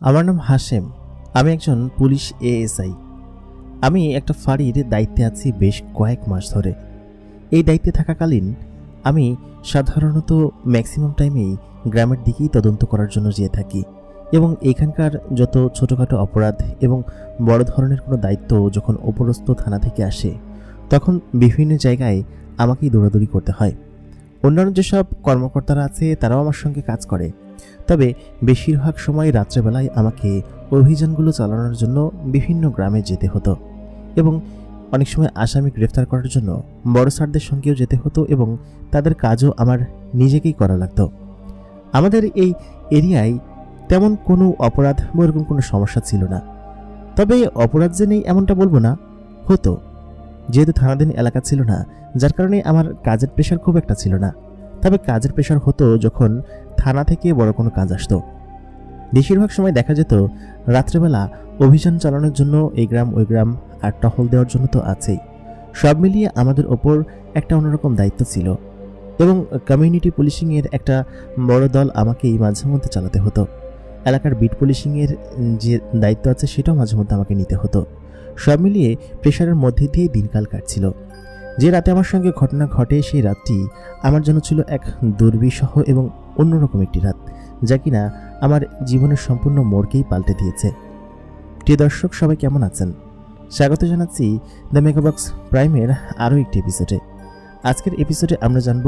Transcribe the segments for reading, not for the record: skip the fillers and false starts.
আমার নাম হাশেম। আমি একজন পুলিশ এএসআই। আমি একটা ফাঁড়ির দায়িত্বে আছি বেশ কয়েক মাস ধরে। এই দায়িত্বে থাকাকালীন আমি সাধারণত ম্যাক্সিমাম টাইমেই গ্রামের দিকেই তদন্ত করার জন্য যেয়ে থাকি এবং এখানকার যত ছোটোখাটো অপরাধ এবং বড় ধরনের কোনো দায়িত্ব যখন উপরস্থ থানা থেকে আসে তখন বিভিন্ন জায়গায় আমাকেই দৌড়াদৌড়ি করতে হয়। অন্যান্য যেসব কর্মকর্তারা আছে তারাও আমার সঙ্গে কাজ করে, তবে বেশিরভাগ সময় রাত্রেবেলায় আমাকে অভিযানগুলো চালানোর জন্য বিভিন্ন গ্রামে যেতে হতো এবং অনেক সময় আসামি গ্রেফতার করার জন্য বড় স্যারদের সঙ্গেও যেতে হতো এবং তাদের কাজও আমার নিজেকেই করা লাগতো। আমাদের এই এরিয়ায় তেমন কোনো অপরাধ বা এরকম কোনো সমস্যা ছিল না, তবে অপরাধ যে নেই এমনটা বলবো না, হতো। যেহেতু থানাধীন এলাকা ছিল না, যার কারণে আমার কাজের প্রেশার খুব একটা ছিল না, তবে কাজের প্রেশার হতো যখন থানা থেকে বড় কোনো কাজ আসতো। বেশিরভাগ সময় দেখা যেত রাত্রেবেলা অভিযান চালানোর জন্য এই গ্রাম ওই গ্রাম আর টহল দেওয়ার জন্য তো আছেই। সব মিলিয়ে আমাদের ওপর একটা অন্যরকম দায়িত্ব ছিল এবং কমিউনিটি পুলিশিংয়ের একটা বড় দল আমাকেই মাঝে মধ্যে চালাতে হতো। এলাকার বিট পুলিশিংয়ের যে দায়িত্ব আছে সেটাও মাঝে মধ্যে আমাকে নিতে হতো। সব মিলিয়ে প্রেশারের মধ্যে দিয়ে দিনকাল কাটছিল। যে রাতে আমার সঙ্গে ঘটনা ঘটে সেই রাতটি আমার জন্য ছিল এক দুর্বিষহ এবং অন্যরকম একটি রাত, যা কিনা আমার জীবনের সম্পূর্ণ মোড়কেই পাল্টে দিয়েছে। প্রিয় দর্শক, সবাই কেমন আছেন? স্বাগত জানাচ্ছি দ্য মেগাবক্স প্রাইমের আরও একটি এপিসোডে। আজকের এপিসোডে আমরা জানব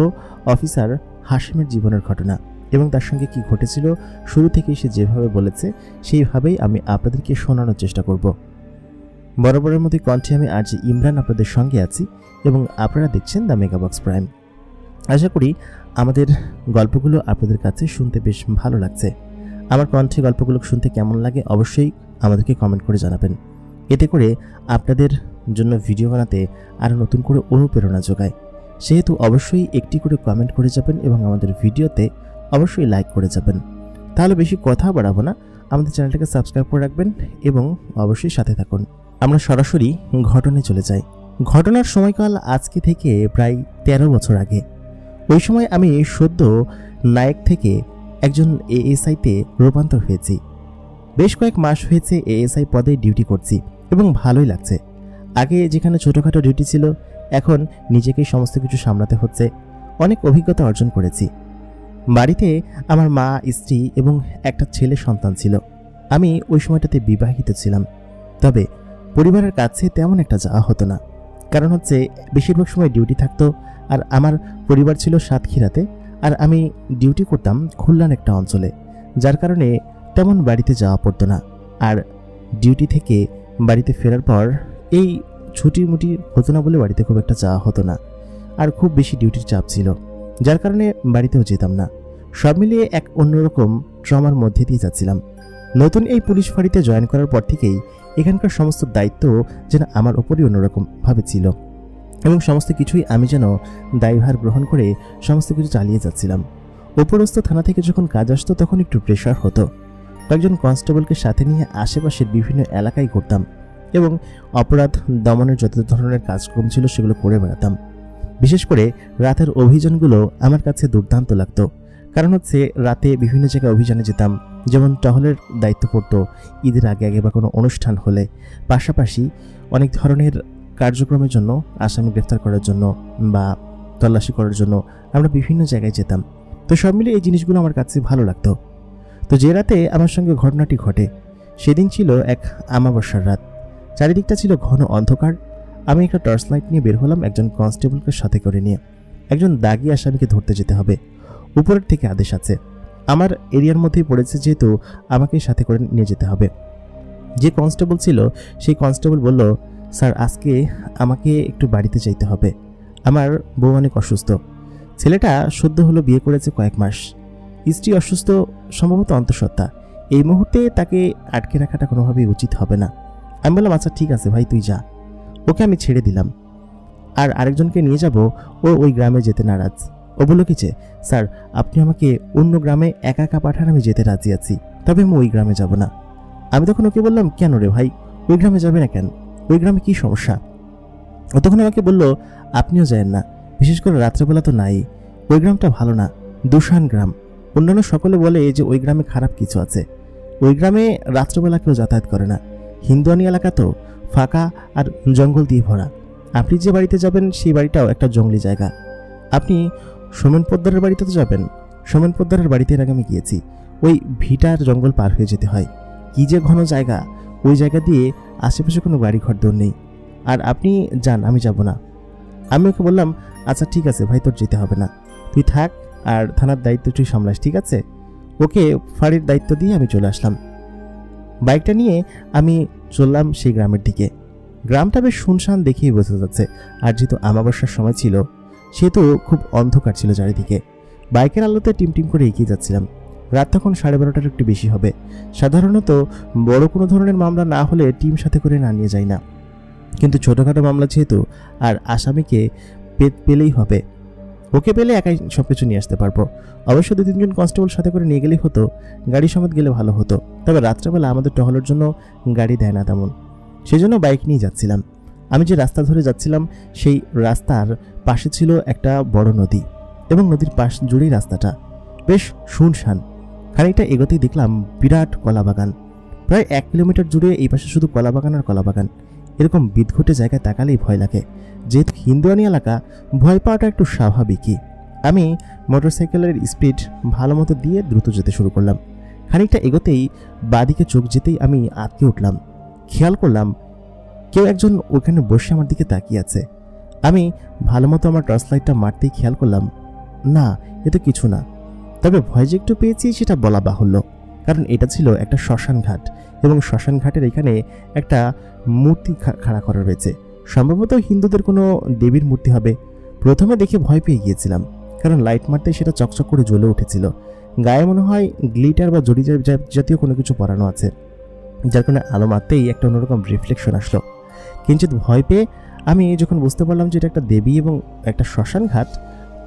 অফিসার হাশেমের জীবনের ঘটনা এবং তার সঙ্গে কি ঘটেছিল। শুরু থেকেই সে যেভাবে বলেছে সেইভাবেই আমি আপনাদেরকে শোনানোর চেষ্টা করব। বরাবরের মধ্যে কণ্ঠে আমি আরজি ইমরান আপনাদের সঙ্গে আছি এবং আপনারা দেখছেন দ্য মেগাবক্স প্রাইম। আশা করি আমাদের গল্পগুলো আপনাদের কাছে শুনতে বেশ ভালো লাগছে। আমার কণ্ঠে গল্পগুলো শুনতে কেমন লাগে অবশ্যই আমাদেরকে কমেন্ট করে জানাবেন। এতে করে আপনাদের জন্য ভিডিও বানাতে আরও নতুন করে অনুপ্রেরণা যোগায়। সেহেতু অবশ্যই একটি করে কমেন্ট করে যাবেন এবং আমাদের ভিডিওতে অবশ্যই লাইক করে যাবেন। তাহলে বেশি কথা বাড়াবো না, আমাদের চ্যানেলটাকে সাবস্ক্রাইব করে রাখবেন এবং অবশ্যই সাথে থাকুন। আমরা সরাসরি ঘটনায় চলে যাই। ঘটনার সময়কাল আজকে থেকে প্রায় 13 বছর আগে। ওই সময় আমি সদ্য নায়ক থেকে একজন এএসআইতে রূপান্তর হয়েছি। বেশ কয়েক মাস হয়েছে এএসআই পদে ডিউটি করছি এবং ভালোই লাগছে। আগে যেখানে ছোটোখাটো ডিউটি ছিল, এখন নিজেকেই সমস্ত কিছু সামলাতে হচ্ছে। অনেক অভিজ্ঞতা অর্জন করেছি। বাড়িতে আমার মা, স্ত্রী এবং একটা ছেলে সন্তান ছিল। আমি ওই সময়টাতে বিবাহিত ছিলাম, তবে পরিবারের কাছে তেমন একটা যাওয়া হতো না। কারণ হচ্ছে বেশিরভাগ সময় ডিউটি থাকতো আর আমার পরিবার ছিল সাতক্ষীরাতে আর আমি ডিউটি করতাম খুলনার একটা অঞ্চলে, যার কারণে তেমন বাড়িতে যাওয়া পড়তো না। আর ডিউটি থেকে বাড়িতে ফেরার পর এই ছুটিমুটি হতো না বলে বাড়িতে খুব একটা যাওয়া হতো না, আর খুব বেশি ডিউটির চাপ ছিল, যার কারণে বাড়িতেও যেতাম না। সব মিলিয়ে এক অন্যরকম ট্রমার মধ্যে দিয়ে যাচ্ছিলাম। নতুন এই পুলিশ ফাঁড়িতে জয়েন করার পর থেকেই এখানকার সমস্ত দায়িত্ব যেন আমার ওপরই অন্যরকমভাবে ছিল এবং সমস্ত কিছুই আমি যেন দায়ভার গ্রহণ করে সমস্ত কিছু চালিয়ে যাচ্ছিলাম। উপরস্থ থানা থেকে যখন কাজ আসতো তখন একটু প্রেশার হতো। কয়েকজন কনস্টেবলকে সাথে নিয়ে আশেপাশের বিভিন্ন এলাকায় ঘুরতাম এবং অপরাধ দমনের যত ধরনের কাজকর্ম ছিল সেগুলো করে বেড়াতাম। বিশেষ করে রাতের অভিযানগুলো আমার কাছে দুর্দান্ত লাগতো। কারণ হচ্ছে রাতে বিভিন্ন জায়গায় অভিযানে যেতাম, যেমন টহলের দায়িত্ব পড়তো ঈদের আগে আগে বা কোনো অনুষ্ঠান হলে, পাশাপাশি অনেক ধরনের কার্যক্রমের জন্য আসামি গ্রেফতার করার জন্য বা তল্লাশি করার জন্য আমরা বিভিন্ন জায়গায় যেতাম। তো সব মিলে এই জিনিসগুলো আমার কাছে ভালো লাগতো। তো যে রাতে আমার সঙ্গে ঘটনাটি ঘটে সেদিন ছিল এক আমাবস্যার রাত। চারিদিকটা ছিল ঘন অন্ধকার। আমি একটা টর্চ লাইট নিয়ে বের হলাম একজন কনস্টেবলকে সাথে করে নিয়ে। একজন দাগি আসামিকে ধরতে যেতে হবে, উপরের থেকে আদেশ আছে। আমার এরিয়ার মধ্যেই পড়েছে যেহেতু আমাকে সাথে করে নিয়ে যেতে হবে। যে কনস্টেবল ছিল সেই কনস্টেবল বলল, স্যার আজকে আমাকে একটু বাড়িতে যাইতে হবে, আমার বউ অনেক অসুস্থ। ছেলেটা সদ্য হলো বিয়ে করেছে কয়েক মাস, স্ত্রী অসুস্থ, সম্ভবত অন্তঃসত্ত্বা। এই মুহূর্তে তাকে আটকে রাখাটা কোনোভাবেই উচিত হবে না। আমি বললাম আচ্ছা ঠিক আছে ভাই, তুই যা। ওকে আমি ছেড়ে দিলাম। আর আরেকজনকে নিয়ে যাব, ও ওই গ্রামে যেতে নারাজ। ও বলল কি যে, স্যার আপনি আমাকে অন্য গ্রামে একা একা পাঠান, আমি যেতে রাজি আছি, তবে আমি ওই গ্রামে যাব না। আমি তখন ওকে বললাম, কেন রে ভাই, ওই গ্রামে যাবে না কেন? ওই গ্রামে কি সমস্যা? ও তখন আমাকে বলল, আপনিও যায়েন না, বিশেষ করে রাত্রেবেলা তো নাই। ওই গ্রামটা ভালো না, দুশান গ্রাম। অন্যান্য সকলে বলে যে ওই গ্রামে খারাপ কিছু আছে। ওই গ্রামে রাত্রবেলা কেউ যাতায়াত করে না। হিন্দুয়ানি এলাকা তো, ফাঁকা আর জঙ্গল দিয়ে ভরা। আপনি যে বাড়িতে যাবেন সেই বাড়িটাও একটা জঙ্গলি জায়গা। আপনি সোমেন পোদ্দারের বাড়িতে তো যাবেন। সোমেন পোদ্দারের বাড়িতে এর আগে আমি গিয়েছি। ওই ভিটার জঙ্গল পার হয়ে যেতে হয়। কি যে ঘন জায়গা, ওই জায়গা দিয়ে আশেপাশে কোনো বাড়ি ঘর দৌড় নেই। আর আপনি যান, আমি যাব না। আমি ওকে বললাম, আচ্ছা ঠিক আছে ভাই, তোর যেতে হবে না, তুই থাক, আর থানার দায়িত্ব তুই সামলাস, ঠিক আছে? ওকে ফাঁড়ির দায়িত্ব দিয়ে আমি চলে আসলাম। বাইকটা নিয়ে আমি চললাম সেই গ্রামের দিকে। গ্রামটা বেশ শুনশান দেখেই বোঝা যাচ্ছে, আর যেহেতু আমাবস্যার সময় ছিল সেহেতু খুব অন্ধকার ছিল চারিদিকে। বাইকের আলোতে টিমটিম করে এগিয়ে যাচ্ছিলাম। রাত তখন 12:30টার একটু বেশি হবে। সাধারণত বড় কোনো ধরনের মামলা না হলে টিম সাথে করে না নিয়ে যায় না, কিন্তু ছোটোখাটো মামলা যেহেতু, আর আসামিকে পেলেই হবে। ওকে পেলে একাই সব কিছু নিয়ে আসতে পারবো। অবশ্য 2-3 জন কনস্টেবল সাথে করে নিয়ে গেলেই হতো, গাড়ি সমেত গেলে ভালো হতো। তবে রাত্রেবেলা আমাদের টহলের জন্য গাড়ি দেয় না তেমন, সেই জন্য বাইক নিয়ে যাচ্ছিলাম। আমি যে রাস্তা ধরে যাচ্ছিলাম সেই রাস্তার পাশে ছিল একটা বড় নদী, এবং নদীর পাশ জুড়েই রাস্তাটা বেশ শুনশান। খানিকটা এগোতেই দেখলাম বিরাট কলাবাগান। প্রায় 1 কিলোমিটার জুড়ে এই পাশে শুধু কলাবাগান আর কলাবাগান। এরকম বিদঘুটে জায়গায় তাকালেই ভয় লাগে। যেহেতু হিন্দুয়ানি এলাকা, ভয় পাওয়াটা একটু স্বাভাবিকই। আমি মোটরসাইকেলের স্পিড ভালো মতো দিয়ে দ্রুত যেতে শুরু করলাম। খানিকটা এগোতেই বাঁদিকে চোখ যেতেই আমি আটকে উঠলাম। খেয়াল করলাম কেউ একজন ওখানে বসে আমার দিকে তাকিয়ে আছে। আমি ভালো মতো আমার টর্চ লাইটটা মারতেই খেয়াল করলাম, না, এ তো কিছু না। তবে ভয় যে একটু পেয়েছি সেটা বলা বাহুল্য, কারণ এটা ছিল একটা শ্মশান ঘাট, এবং শ্মশান ঘাটের এখানে একটা মূর্তি খাড়া করা রয়েছে। সম্ভবত হিন্দুদের কোনো দেবীর মূর্তি হবে। প্রথমে দেখে ভয় পেয়ে গিয়েছিলাম, কারণ লাইট মারতে সেটা চকচক করে জ্বলে উঠেছিল। গায়ে মনে হয় গ্লিটার বা জড়ি জাতীয় কোনো কিছু পরানো আছে, যার কারণে আলো মারতেই একটা অন্যরকম রিফ্লেকশন আসলো। কিঞ্চিত ভয় পেয়ে আমি যখন বুঝতে পারলাম যে এটা একটা দেবী এবং একটা শ্মশান ঘাট,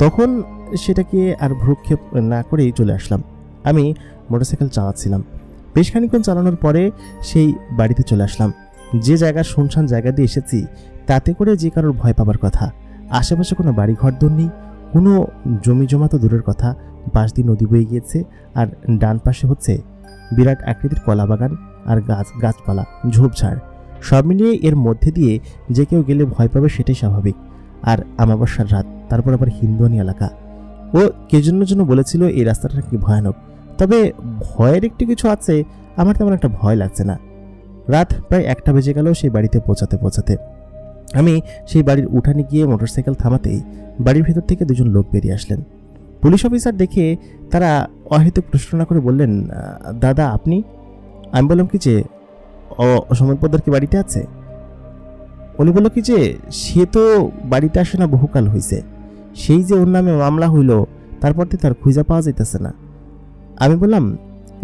তখন সেটাকে আর ভ্রুক্ষেপ না করেই চলে আসলাম। আমি মোটরসাইকেল চালাচ্ছিলাম। বেশ খানিকক্ষণ চালানোর পরে সেই বাড়িতে চলে আসলাম। যে জায়গার শুনশান জায়গা দিয়ে এসেছি তাতে করে যে কারোর ভয় পাবার কথা। আশেপাশে কোনো বাড়ি ঘর দৌড় নেই, কোনো জমি জমা তো দূরের কথা, পাশ দিয়ে নদী বয়ে গিয়েছে, আর ডান পাশে হচ্ছে বিরাট আকৃতির কলাবাগান আর গাছপালা, ঝোপঝাড়। সব মিলিয়ে এর মধ্যে দিয়ে যে কেউ গেলে ভয় পাবে সেটাই স্বাভাবিক। আর আমাবস্যার রাত, তারপর আবার হিন্দুয়ানি এলাকা। ও কে জন্য বলেছিল এই রাস্তাটা কি ভয়ানক। তবে ভয়ের একটু কিছু আছে, আমার তেমন একটা ভয় লাগছে না। রাত প্রায় 1টা বেজে গেল সেই বাড়িতে পৌঁছাতে। আমি সেই বাড়ির উঠানে গিয়ে মোটরসাইকেল থামাতেই বাড়ির ভেতর থেকে 2 জন লোক বেরিয়ে আসলেন। পুলিশ অফিসার দেখে তারা অহেতুক প্রশ্ন না করে বললেন, দাদা আপনি? আমি বললাম কি যে সোমেন পোদ্দার কি বাড়িতে আছে? উনি বলল কি যে সে তো বাড়িতে আসে না, বহুকাল হয়েছে। সেই যে ওর নামে মামলা হইল তারপর থেকে তার খুঁজে পাওয়া যাইতেছে না। আমি বললাম,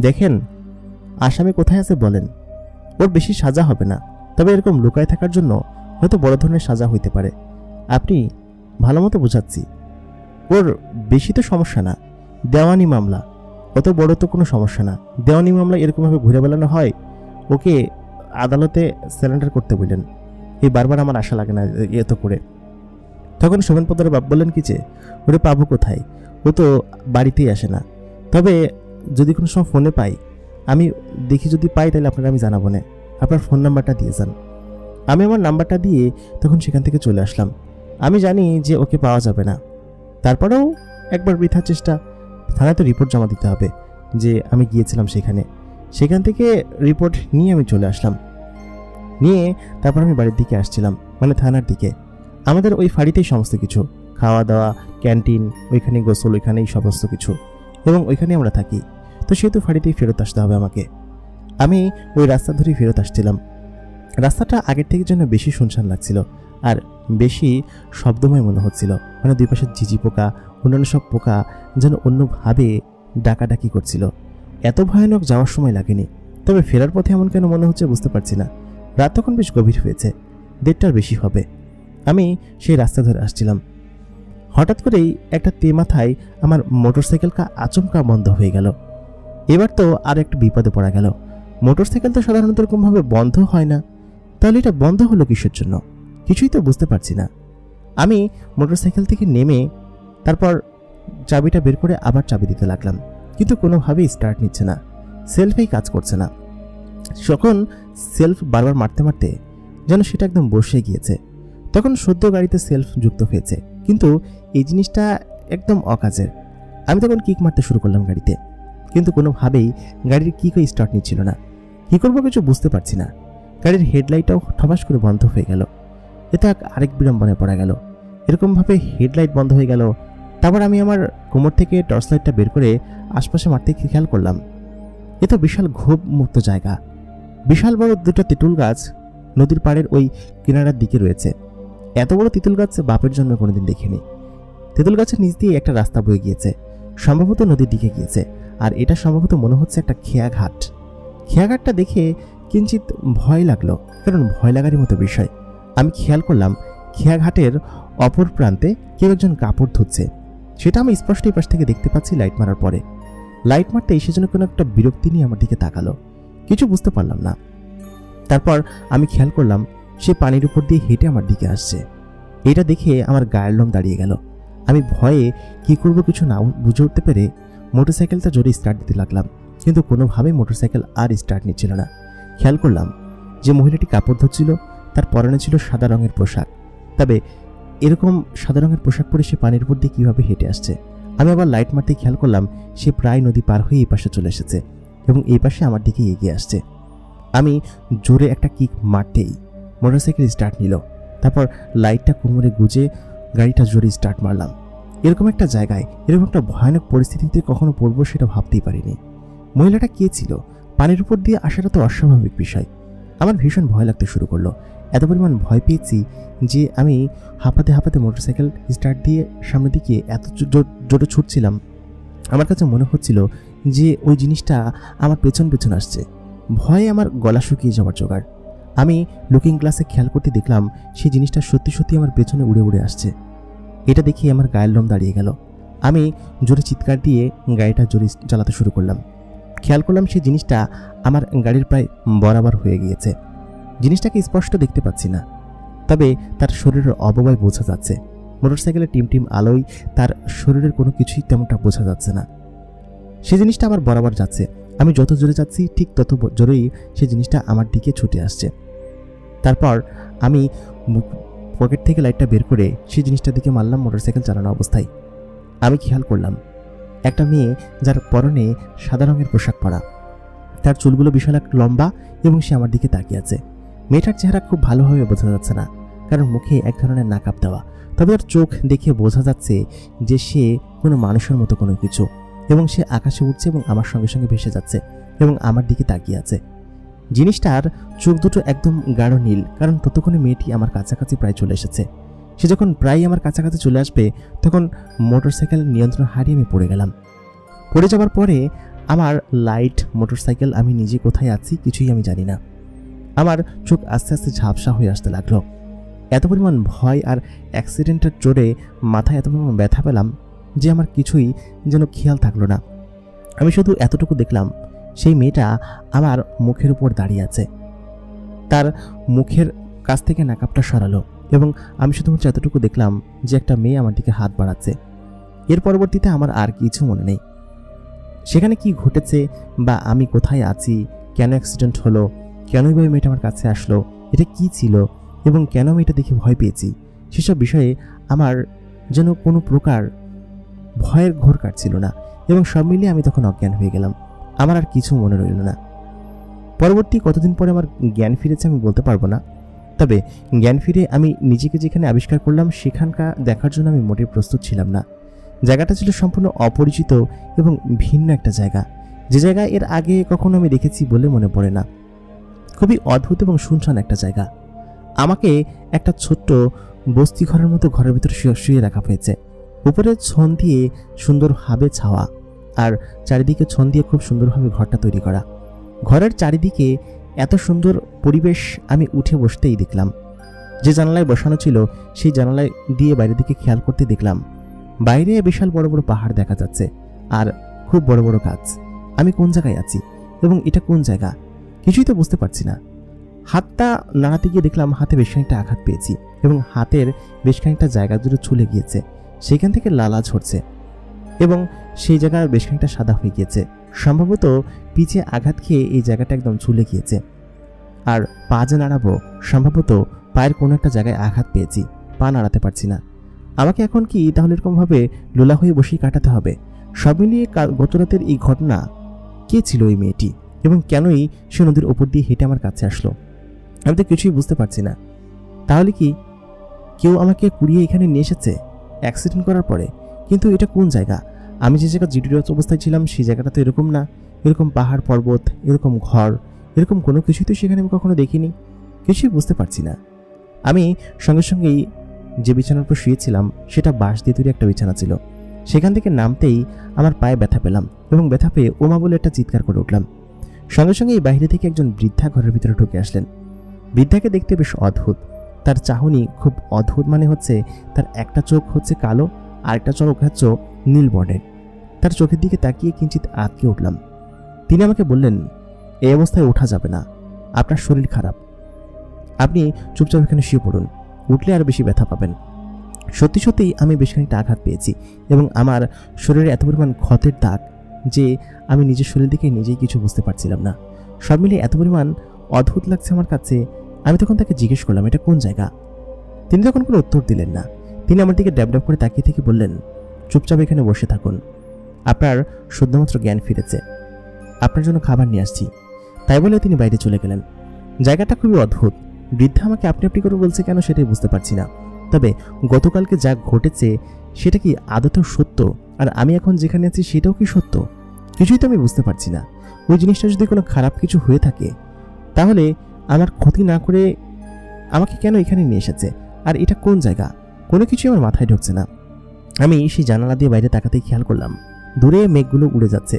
দেখেন আসামি কোথায় আছে বলেন, ওর বেশি সাজা হবে না, তবে এরকম লুকায় থাকার জন্য হয়তো বড় ধরনের সাজা হইতে পারে। আপনি ভালো মতো বোঝাচ্ছি, ওর বেশি তো সমস্যা না, দেওয়ানি মামলা, অত বড় তো কোনো সমস্যা না। দেওয়ানি মামলা এরকমভাবে ঘুরে বেড়ানো হয়, ওকে আদালতে সারেন্ডার করতে বললেন। এই বারবার আমার আশা লাগে না এত করে। তখন সোমেন পোদ্দারের বাপ বললেন কি যে ওরে পাবো কোথায়, ও তো বাড়িতেই আসে না, তবে যদি কোনো সময় ফোনে পাই, আমি দেখি যদি পাই তাহলে আপনারা আমি জানাবো না, আপনার ফোন নাম্বারটা দিয়ে যান। আমি আমার নাম্বারটা দিয়ে তখন সেখান থেকে চলে আসলাম। আমি জানি যে ওকে পাওয়া যাবে না, তারপরেও একবার বৃথা চেষ্টা। থানায় তো রিপোর্ট জমা দিতে হবে যে আমি গিয়েছিলাম সেখান থেকে রিপোর্ট নিয়ে আমি চলে আসলাম। নিয়ে তারপর আমি বাড়ির দিকে আসছিলাম, মানে থানার দিকে। আমাদের ওই ফাঁড়িতেই সমস্ত কিছু, খাওয়া দাওয়া, ক্যান্টিন, ওইখানে গোসল, ওইখানেই সমস্ত কিছু, এবং ওইখানে আমরা থাকি। তো সেহেতু ফাঁড়িতেই ফেরত আসতে হবে আমাকে। আমি ওই রাস্তা ধরেই ফেরত আসছিলাম। রাস্তাটা আগের থেকে যেন বেশি শুনশান লাগছিল, আর বেশি শব্দময় মনে হচ্ছিল। মানে দুই পাশে ঝিঝি পোকা, অন্যান্য সব পোকা যেন অন্যভাবে ডাকাডাকি করছিল। এত ভয়ানক যাওয়ার সময় লাগেনি, তবে ফেরার পথে এমন কেন মনে হচ্ছে বুঝতে পারছি না। রাত তখন বেশ গভীর হয়েছে, 1:30টার বেশি হবে। আমি সেই রাস্তা ধরে আসছিলাম। হঠাৎ করেই একটা মাথায় আমার মোটরসাইকেলটা আচমকা বন্ধ হয়ে গেল। এবার তো আর একটা বিপদে পড়া গেল। মোটরসাইকেল তো সাধারণত এরকমভাবে বন্ধ হয় না, তাহলে এটা বন্ধ হলো কিসের জন্য? কিছুই তো বুঝতে পারছি না। আমি মোটরসাইকেল থেকে নেমে তারপর চাবিটা বের করে আবার চাবি দিতে লাগলাম, কিন্তু কোনোভাবেই স্টার্ট নিচ্ছে না। সেলফেই কাজ করছে না। যখন সেলফ বারবার মারতে মারতে যেন সেটা একদম বসে গিয়েছে, তখন সদ্য গাড়িতে সেলফ যুক্ত হয়েছে, কিন্তু এই জিনিসটা একদম অকাজের। আমি তখন কিক মারতে শুরু করলাম গাড়িতে, কিন্তু কোনোভাবেই গাড়ির কিকও স্টার্ট নিচ্ছিল না। কী করবো কিছু বুঝতে পারছি না। গাড়ির হেডলাইটটাও ঠপাস করে বন্ধ হয়ে গেল। এতে আরেক বিড়ম্বনায় পড়া গেল। এরকমভাবে হেডলাইট বন্ধ হয়ে গেল। তারপর আমি আমার কোমর থেকে টর্চ লাইটটা বের করে আশপাশে মারতে খেয়াল করলাম, এ তো বিশাল ঘোপ মুক্ত জায়গা। বিশাল বড় দুটো তেঁতুল গাছ নদীর পাড়ের ওই কিনারার দিকে রয়েছে। এত বড় তেঁতুল গাছ বাপের জন্মে কোনোদিন দেখিনি। তেঁতুল গাছের নিচ দিয়ে একটা রাস্তা বয়ে গিয়েছে, সম্ভবত নদীর দিকে গিয়েছে। আর এটা সম্ভবত মনে হচ্ছে একটা খেয়াঘাট। খেয়াঘাটটা দেখে কিঞ্চিত ভয় লাগলো, কারণ ভয় লাগারই মতো বিষয়। আমি খেয়াল করলাম খেয়াঘাটের অপর প্রান্তে কেউ একজন কাপড় ধুচ্ছে। সেটা আমি স্পষ্ট এই পাশ থেকে দেখতে পাচ্ছি লাইট মারার পরে। লাইট মারতে এসে যেন কোনো একটা বিরক্তি নিয়ে আমার দিকে তাকালো। কিছু বুঝতে পারলাম না। তারপর আমি খেয়াল করলাম সে পানির উপর দিয়ে হেঁটে আমার দিকে আসছে। এটা দেখে আমার গায়ের লোম দাঁড়িয়ে গেল। আমি ভয়ে কি করব কিছু না বুঝে উঠতে পেরে মোটরসাইকেলটা জোরে স্টার্ট দিতে লাগলাম, কিন্তু কোনোভাবেই মোটরসাইকেল আর স্টার্ট নিচ্ছিল না। খেয়াল করলাম যে মহিলাটি কাপড় ধুচ্ছিল তার পরনে ছিল সাদা রঙের পোশাক। তবে এরকম সাদা রঙের পোশাক পরে সে পানির উপর দিয়ে কীভাবে হেঁটে আসছে? আমি আবার লাইট মারতে খেয়াল করলাম সে প্রায় নদী পার হয়ে এই পাশে চলে এসেছে এবং এই পাশে আমার দিকে এগিয়ে আসছে। আমি জোরে একটা কিক মারতেই মোটরসাইকেল স্টার্ট নিল। তারপর লাইটটা কোমরে গুজে গাড়িটা জোরে স্টার্ট মারলাম। এরকম একটা জায়গায় এরকম একটা ভয়ানক পরিস্থিতিতে কখনো পড়বো সেটা ভাবতেই পারিনি। মহিলাটা কে ছিল? পানির উপর দিয়ে আসাটা তো অস্বাভাবিক বিষয়। আমার ভীষণ ভয় লাগতে শুরু করলো। এত পরিমাণ ভয় পেয়েছি যে আমি হাঁপাতে হাঁপাতে মোটরসাইকেল স্টার্ট দিয়ে সামনের দিকে এত জোরে ছুটছিলাম, আমার কাছে মনে হচ্ছিল যে ওই জিনিসটা আমার পেছন পেছন আসছে। ভয়ে আমার গলা শুকিয়ে যাওয়ার জোগাড়। আমি লুকিং গ্লাসে খেয়াল করতে দেখলাম সেই জিনিসটা সত্যি সত্যি আমার পেছনে উড়ে উড়ে আসছে। এটা দেখে আমার গায়ের লোম দাঁড়িয়ে গেল। আমি জোরে চিৎকার দিয়ে গাড়িটা জোরে চালাতে শুরু করলাম। খেয়াল করলাম সেই জিনিসটা আমার গাড়ির প্রায় বরাবর হয়ে গিয়েছে। জিনিসটাকে স্পষ্ট দেখতে পাচ্ছি না, তবে তার শরীরের অবয়ব বোঝা যাচ্ছে। মোটরসাইকেলের টিম আলোয় তার শরীরের কোনো কিছুই তেমনটা বোঝা যাচ্ছে না। সেই জিনিসটা আমার বরাবর যাচ্ছে। আমি যত জোরে যাচ্ছি ঠিক তত জোরেই সেই জিনিসটা আমার দিকে ছুটে আসছে। তারপর আমি পকেট থেকে লাইটটা বের করে সেই জিনিসটার দিকে মারলাম মোটরসাইকেল চালানো অবস্থায়। আমি খেয়াল করলাম একটা মেয়ে যার পরনে সাদা রঙের পোশাক পরা, তার চুলগুলো বিশাল এক লম্বা এবং সে আমার দিকে তাকিয়ে আছে। মেয়েটার চেহারা খুব ভালোভাবে বোঝা যাচ্ছে না, কারণ মুখে এক ধরনের নাকাব দেওয়া। তবে তার চোখ দেখে বোঝা যাচ্ছে যে সে কোনো মানুষের মতো কোনো কিছু, এবং সে আকাশে উঠছে এবং আমার সঙ্গে সঙ্গে ভেসে যাচ্ছে এবং আমার দিকে তাকিয়ে আছে। জিনিসটার চোখ দুটো একদম গাঢ় নীল, কারণ ততক্ষণে মেয়েটি আমার কাছাকাছি প্রায় চলে এসেছে। সে যখন প্রায় আমার কাছাকাছি চলে আসবে তখন মোটরসাইকেল নিয়ন্ত্রণ হারিয়ে আমি পড়ে গেলাম। পড়ে যাওয়ার পরে আমার লাইট, মোটরসাইকেল, আমি নিজে কোথায় আছি কিছুই আমি জানি না। আমার চোখ আস্তে আস্তে ঝাপসা হয়ে আসতে লাগলো। এত পরিমাণ ভয় আর অ্যাক্সিডেন্টের জোরে মাথায় এত পরিমাণ ব্যথা পেলাম যে আমার কিছুই যেন খেয়াল থাকলো না। আমি শুধু এতটুকু দেখলাম সেই মেয়েটা আমার মুখের উপর দাঁড়িয়ে আছে। তার মুখের কাছ থেকে নাকাবটা সরালো এবং আমি শুধুমাত্র এতটুকু দেখলাম যে একটা মেয়ে আমার দিকে হাত বাড়াচ্ছে। এর পরবর্তীতে আমার আর কিছু মনে নেই। সেখানে কি ঘটেছে বা আমি কোথায় আছি, কেন অ্যাক্সিডেন্ট হলো, কেনই বা মেয়েটা আমার কাছে আসলো, এটা কি ছিল এবং কেন আমি এটা দেখে ভয় পেয়েছি, সেসব বিষয়ে আমার যেন কোনো প্রকার ভয়ের ঘোর কাটছিল না এবং সব মিলিয়ে আমি তখন অজ্ঞান হয়ে গেলাম। আমার আর কিছু মনে রইল না। পরবর্তী কতদিন পরে আমার জ্ঞান ফিরেছে আমি বলতে পারবো না, তবে জ্ঞান ফিরে আমি নিজেকে যেখানে আবিষ্কার করলাম সেখানকার দেখার জন্য আমি মোটেই প্রস্তুত ছিলাম না। জায়গাটা ছিল সম্পূর্ণ অপরিচিত এবং ভিন্ন একটা জায়গা, যে জায়গা এর আগে কখনো আমি দেখেছি বলে মনে পড়ে না। খুবই অদ্ভুত এবং শুনশান একটা জায়গা। আমাকে একটা ছোট্ট বস্তি ঘরের মতো ঘরের ভিতরে শুয়ে রাখা হয়েছে। উপরে ছন দিয়ে সুন্দরভাবে ছাওয়া আর চারিদিকে ছন দিয়ে খুব সুন্দরভাবে ঘরটা তৈরি করা। ঘরের চারিদিকে এত সুন্দর পরিবেশ, আমি উঠে বসতেই দেখলাম যে জানালায় বসানো ছিল সেই জানালায় দিয়ে বাইরের দিকে খেয়াল করতে দেখলাম বাইরে বিশাল বড় বড় পাহাড় দেখা যাচ্ছে আর খুব বড় বড় গাছ। আমি কোন জায়গায় আছি এবং এটা কোন জায়গা কিছুই তো বুঝতে পারছি না। হাতটা নাড়াতে গিয়ে দেখলাম হাতে বেশ খানিকটা আঘাত পেয়েছি এবং হাতের বেশ খানিকটা জায়গা জুড়ে ছুলে গিয়েছে, সেখান থেকে লালা ঝরছে এবং সেই জায়গা বেশ খানিকটা সাদা হয়ে গিয়েছে। সম্ভবত পিছে আঘাত খেয়ে এই জায়গাটা একদম ঝুলে গিয়েছে। আর পা যে নাড়াবো, সম্ভবত পায়ের কোনো একটা জায়গায় আঘাত পেয়েছি, পা নাড়াতে পারছি না। আমাকে এখন কি তাহলে এরকমভাবে লোলা হয়ে বসেই কাটাতে হবে? সব মিলিয়ে গত রাতের এই ঘটনা, কে ছিল ওই মেয়েটি এবং কেনই সে নদীর ওপর দিয়ে হেঁটে আমার কাছে আসলো? আমি তো কিছুই বুঝতে পারছি না। তাহলে কি কেউ আমাকে কুড়িয়ে এখানে নিয়ে এসেছে অ্যাক্সিডেন্ট করার পরে? কিন্তু এটা কোন জায়গা? আমি যে জায়গা জিডিরত অবস্থায় ছিলাম সেই জায়গাটা তো এরকম না। এরকম পাহাড় পর্বত, এরকম ঘর, এরকম কোনো কিছুই তো সেখানে আমি কখনো দেখিনি। কিছুই বুঝতে পারছি না। আমি সঙ্গে সঙ্গেই যে বিছানার উপর শুয়েছিলাম সেটা বাঁশ দিয়ে তৈরি একটা বিছানা ছিল। সেখান থেকে নামতেই আমার পায়ে ব্যথা পেলাম এবং ব্যথা পেয়ে ওমা বলে একটা চিৎকার করে উঠলাম। সঙ্গে সঙ্গে এই বাইরে থেকে একজন বৃদ্ধা ঘরের ভিতরে ঢুকে আসলেন। বৃদ্ধাকে দেখতে বেশ অদ্ভুত। তার চাহনি খুব অদ্ভুত, মানে হচ্ছে তার একটা চোখ হচ্ছে কালো, আরেকটা চোখ হচ্ছে নীল বর্ণের। তার চোখের দিকে তাকিয়ে কিঞ্চিত আটকে উঠলাম। তিনি আমাকে বললেন, এই অবস্থায় ওঠা যাবে না, আপনার শরীর খারাপ, আপনি চুপচাপ এখানে শুয়ে পড়ুন, উঠলে আরো বেশি ব্যথা পাবেন। সত্যি সত্যিই আমি বেশ খানিকটা আঘাত পেয়েছি এবং আমার শরীরে এত পরিমাণ ক্ষতের দাগ যে আমি নিজের শরীর দিকে নিজেই কিছু বুঝতে পারছিলাম না। সব মিলিয়ে এত পরিমাণ অদ্ভুত লাগছে আমার কাছে। আমি তখন তাকে জিজ্ঞেস করলাম, এটা কোন জায়গা? তিনি তখন কোনো উত্তর দিলেন না। তিনি আমার দিকে ড্যাব ড্যাব করে তাকিয়ে থেকে বললেন, চুপচাপ এখানে বসে থাকুন, আপনার শুদ্ধমাত্র জ্ঞান ফিরেছে, আপনার জন্য খাবার নিয়ে আসছি। তাই বলে তিনি বাইরে চলে গেলেন। জায়গাটা খুবই অদ্ভুত। বৃদ্ধা আমাকে আপনি আপনি করে বলছে কেন সেটাই বুঝতে পারছি না। তবে গতকালকে যা ঘটেছে সেটা কি আদতেও সত্য, আর আমি এখন যেখানে আছি সেটাও কি সত্য? কিছুই তো আমি বুঝতে পারছি না। ওই জিনিসটা যদি কোনো খারাপ কিছু হয়ে থাকে তাহলে আমার ক্ষতি না করে আমাকে কেন এখানে নিয়ে এসেছে? আর এটা কোন জায়গা? কোনো কিছুই আমার মাথায় ঢুকছে না। আমি সেই জানালা দিয়ে বাইরে তাকাতেই খেয়াল করলাম দূরে মেঘগুলো উড়ে যাচ্ছে,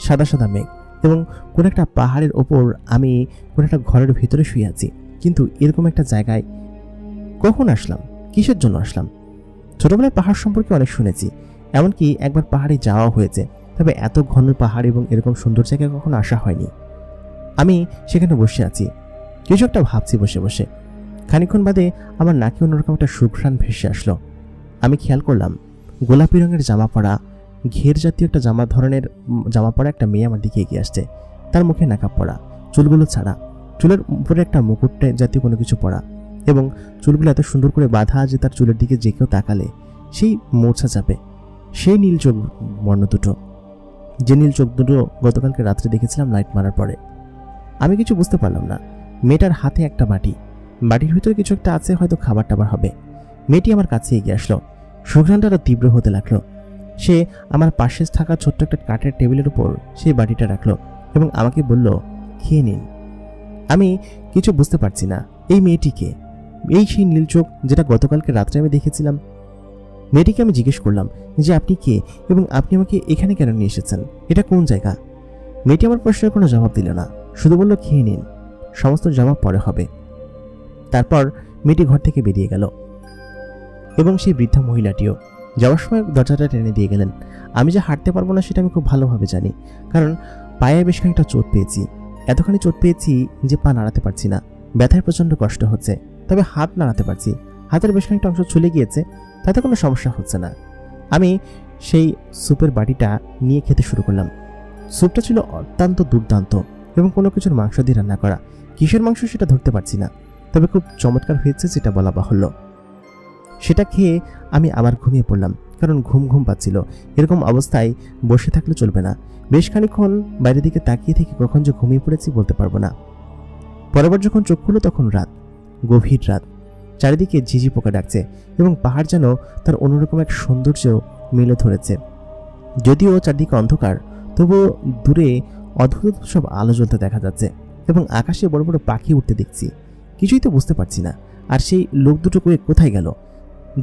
সাদা সাদা মেঘ, এবং কোনো একটা পাহাড়ের ওপর আমি কোনো একটা ঘরের ভিতরে শুয়ে আছি। কিন্তু এরকম একটা জায়গায় কখন আসলাম? কিসের জন্য আসলাম? ছোটবেলায় পাহাড় সম্পর্কে অনেক শুনেছি, এমনকি একবার পাহাড়ে যাওয়া হয়েছে, তবে এত ঘন পাহাড় এবং এরকম সুন্দর জায়গায় কখনো আসা হয়নি। আমি সেখানে বসে আছি, কিছু একটা ভাবছি বসে বসে। খানিকক্ষণ বাদে আমার নাকে অন্যরকম একটা সুঘ্রাণ ভেসে আসলো। আমি খেয়াল করলাম গোলাপি রঙের জামা পরা, ঘের জাতীয় একটা ধরনের জামা পরা একটা মেয়ে আমার দিকে এগিয়ে আসছে। তার মুখে নাকাব পরা, চুলগুলো ছাড়া, চুলের উপরে একটা মুকুট জাতীয় কোনো কিছু পরা, এবং চুলগুলো এত সুন্দর করে বাঁধা যে তার চুলের দিকে যে কেউ তাকালে সেই মোর্ছা যাবে। সেই নীল চোখ বর্ণ দুটো, যে নীল চোখ দুটো গতকালকে রাত্রে দেখেছিলাম লাইট মারার পরে। আমি কিছু বুঝতে পারলাম না। মেয়েটার হাতে একটা বাটি, বাটির ভিতরে কিছু একটা আছে, হয়তো খাবার টাবার হবে। মেয়েটি আমার কাছে এগিয়ে আসলো, সুঘ্রাণটা আরো তীব্র হতে লাগলো। সে আমার পাশে থাকা ছোট্ট একটা কাঠের টেবিলের উপর সেই বাটিটা রাখলো এবং আমাকে বলল, খেয়ে নিন। আমি কিছু বুঝতে পারছি না। এই মেয়েটিকে, এই সেই নীল চোখ যেটা গতকালকে রাত্রে আমি দেখেছিলাম। মেয়েটিকে আমি জিজ্ঞেস করলাম যে আপনি কে এবং আপনি আমাকে এখানে কেন নিয়ে এসেছেন, এটা কোন জায়গা? মেয়েটি আমার প্রশ্নের কোনো জবাব দিল না, শুধু বলল, খেয়ে নিন, সমস্ত জবাব পরে হবে। তারপর মেয়েটি ঘর থেকে বেরিয়ে গেল এবং সেই বৃদ্ধা মহিলাটিও যাওয়ার সময় দরজাটা টেনে দিয়ে গেলেন। আমি যে হাঁটতে পারবো না সেটা আমি খুব ভালোভাবে জানি, কারণ পায়ে বেশ খানিকটা চোট পেয়েছি। এতখানি চোট পেয়েছি যে পা নাড়াতে পারছি না, ব্যথায় প্রচণ্ড কষ্ট হচ্ছে। তবে হাত নাড়াতে পারছি, হাতের বেশ খানিকটা অংশ চলে গিয়েছে, তাতে কোনো সমস্যা হচ্ছে না। আমি সেই স্যুপের বাটিটা নিয়ে খেতে শুরু করলাম। স্যুপটা ছিল অত্যন্ত দুর্দান্ত এবং কোনো কিছুর মাংস দিয়ে রান্না করা। কিসের মাংস সেটা ধরতে পারছি না, তবে খুব চমৎকার হয়েছে যেটা বলা বাহুল্য। সেটা খেয়ে আমি আবার ঘুমিয়ে পড়লাম, কারণ ঘুম ঘুম পাচ্ছিল। এরকম অবস্থায় বসে থাকলে চলবে না। বেশ খানিকক্ষণ বাইরের দিকে তাকিয়ে থেকে কখন যে ঘুমিয়ে পড়েছি বলতে পারবো না। পরবার যখন চোখ খুলো তখন রাত, গভীর রাত, চারিদিকে ঝিঝি পোকা ডাকছে এবং পাহাড় যেন তার অন্যরকম এক সৌন্দর্য মেলে ধরেছে। যদিও চারদিকে অন্ধকার, তবুও দূরে অদ্ভুত সব আলো জ্বলতে দেখা যাচ্ছে এবং আকাশে বড় বড় পাখি উঠতে দেখছি। কিছুই তো বুঝতে পারছি না। আর সেই লোক দুটো কোথায় গেল,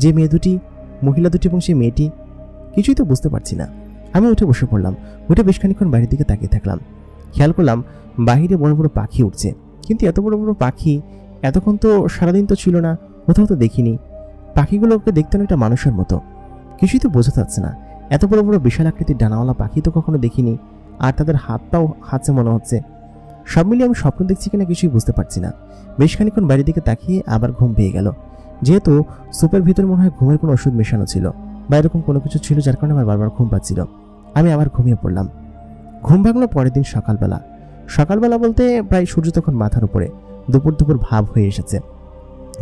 যে মেয়ে দুটি, মহিলা দুটি এবং সেই মেয়েটি, কিছুই তো বুঝতে পারছি না। আমি উঠে বসে পড়লাম। উঠে বেশ খানিকক্ষণ বাইরের দিকে তাকিয়ে থাকলাম। খেয়াল করলাম বাহিরে বড় বড় পাখি উঠছে, কিন্তু এত বড় বড় পাখি এতক্ষণ তো সারাদিন তো ছিল না, কোথাও তো দেখিনি। পাখিগুলোকে দেখতে অনেকটা মানুষের মতো। কিছুই তো বোঝা যাচ্ছে না। এত বড় বড় বিশাল আকৃতির ডানাওয়ালা পাখি তো কখনো দেখিনি, আর তাদের হাত পাও হাতে মনে হচ্ছে। সব মিলিয়ে আমি স্বপ্ন দেখছি কিনা কিছুই বুঝতে পারছি না। বেশ খানিকক্ষণ বাইরের দিকে তাকিয়ে আবার ঘুম পেয়ে গেল। যেহেতু স্যুপের ভিতরে মনে হয় ঘুমের কোনো ওষুধ মেশানো ছিল বা এরকম কোনো কিছু ছিল, যার কারণে আমার বারবার ঘুম পাচ্ছিল। আমি আবার ঘুমিয়ে পড়লাম। ঘুম ভাঙলো পরের দিন সকালবেলা। সকালবেলা বলতে প্রায় সূর্য তখন মাথার উপরে, দুপুর দুপুর ভাব হয়ে এসেছে।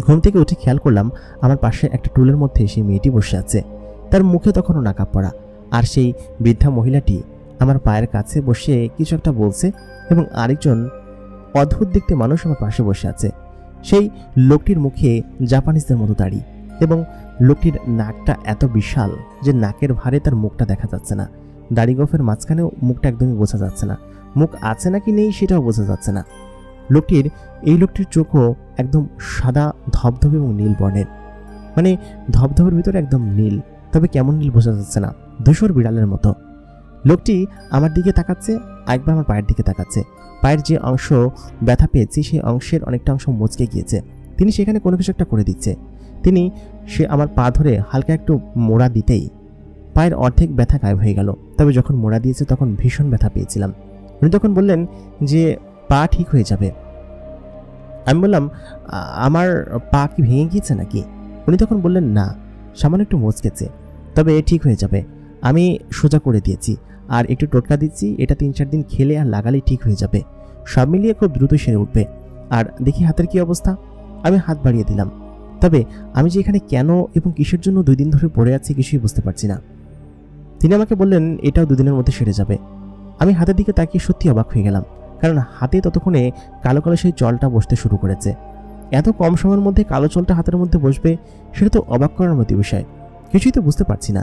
ঘুম থেকে উঠে খেয়াল করলাম আমার পাশে একটা টুলের মধ্যে সেই মেয়েটি বসে আছে। তার মুখে তখনও নাকাব পরা, আর সেই বৃদ্ধা মহিলাটি আমার পায়ের কাছে বসে কিছু একটা বলছে এবং আরেকজন অদ্ভুত দেখতে মানুষ আমার পাশে বসে আছে। সেই লোকটির মুখে জাপানিজদের মতো দাড়ি এবং লোকটির নাকটা এত বিশাল যে নাকের ভারে তার মুখটা দেখা যাচ্ছে না। দাড়ি গোফের মাঝখানেও মুখটা একদমই বোঝা যাচ্ছে না, মুখ আছে নাকি নেই সেটাও বোঝা যাচ্ছে না। এই লোকটির চোখও একদম সাদা ধবধবে এবং নীল বর্ণের, মানে ধবধবের ভিতরে একদম নীল, তবে কেমন নীল বোঝা যাচ্ছে না, ধূসর বিড়ালের মতো। লোকটি আমার দিকে তাকাচ্ছে, একবার আমার পায়ের দিকে তাকাচ্ছে। পায়ের যে অংশ ব্যথা পেয়েছি সেই অংশের অনেকটা অংশ মচকে গিয়েছে, তিনি সেখানে কোনো কিছু একটা করে দিচ্ছে। সে আমার পা ধরে হালকা একটু মোড়া দিতেই পায়ের অর্ধেক ব্যথা গায়েব হয়ে গেল। তবে যখন মোড়া দিয়েছে তখন ভীষণ ব্যথা পেয়েছিলাম। উনি তখন বললেন যে পা ঠিক হয়ে যাবে। আমি বললাম, আমার পা কি ভেঙে গিয়েছে নাকি? উনি তখন বললেন, না, সামান্য একটু মচকেছে, তবে ঠিক হয়ে যাবে। আমি সোজা করে দিয়েছি আর একটু টোটকা দিচ্ছি, এটা 3-4 দিন খেলে আর লাগালেই ঠিক হয়ে যাবে। সব মিলিয়ে খুব দ্রুত সেরে উঠবে। আর দেখি হাতের কি অবস্থা। আমি হাত বাড়িয়ে দিলাম, তবে আমি যে এখানে কেন এবং কিসের জন্য 2 দিন ধরে পড়ে আছি কিছুই বুঝতে পারছি না। তিনি আমাকে বললেন এটাও 2 দিনের মধ্যে সেরে যাবে। আমি হাতের দিকে তাকিয়ে সত্যি অবাক হয়ে গেলাম, কারণ হাতে ততক্ষণে কালো কালো সেই জলটা বসতে শুরু করেছে। এত কম সময়ের মধ্যে কালো জলটা হাতের মধ্যে বসবে, সেটা তো অবাক করার মতো বিষয়। কিছুই তো বুঝতে পারছি না।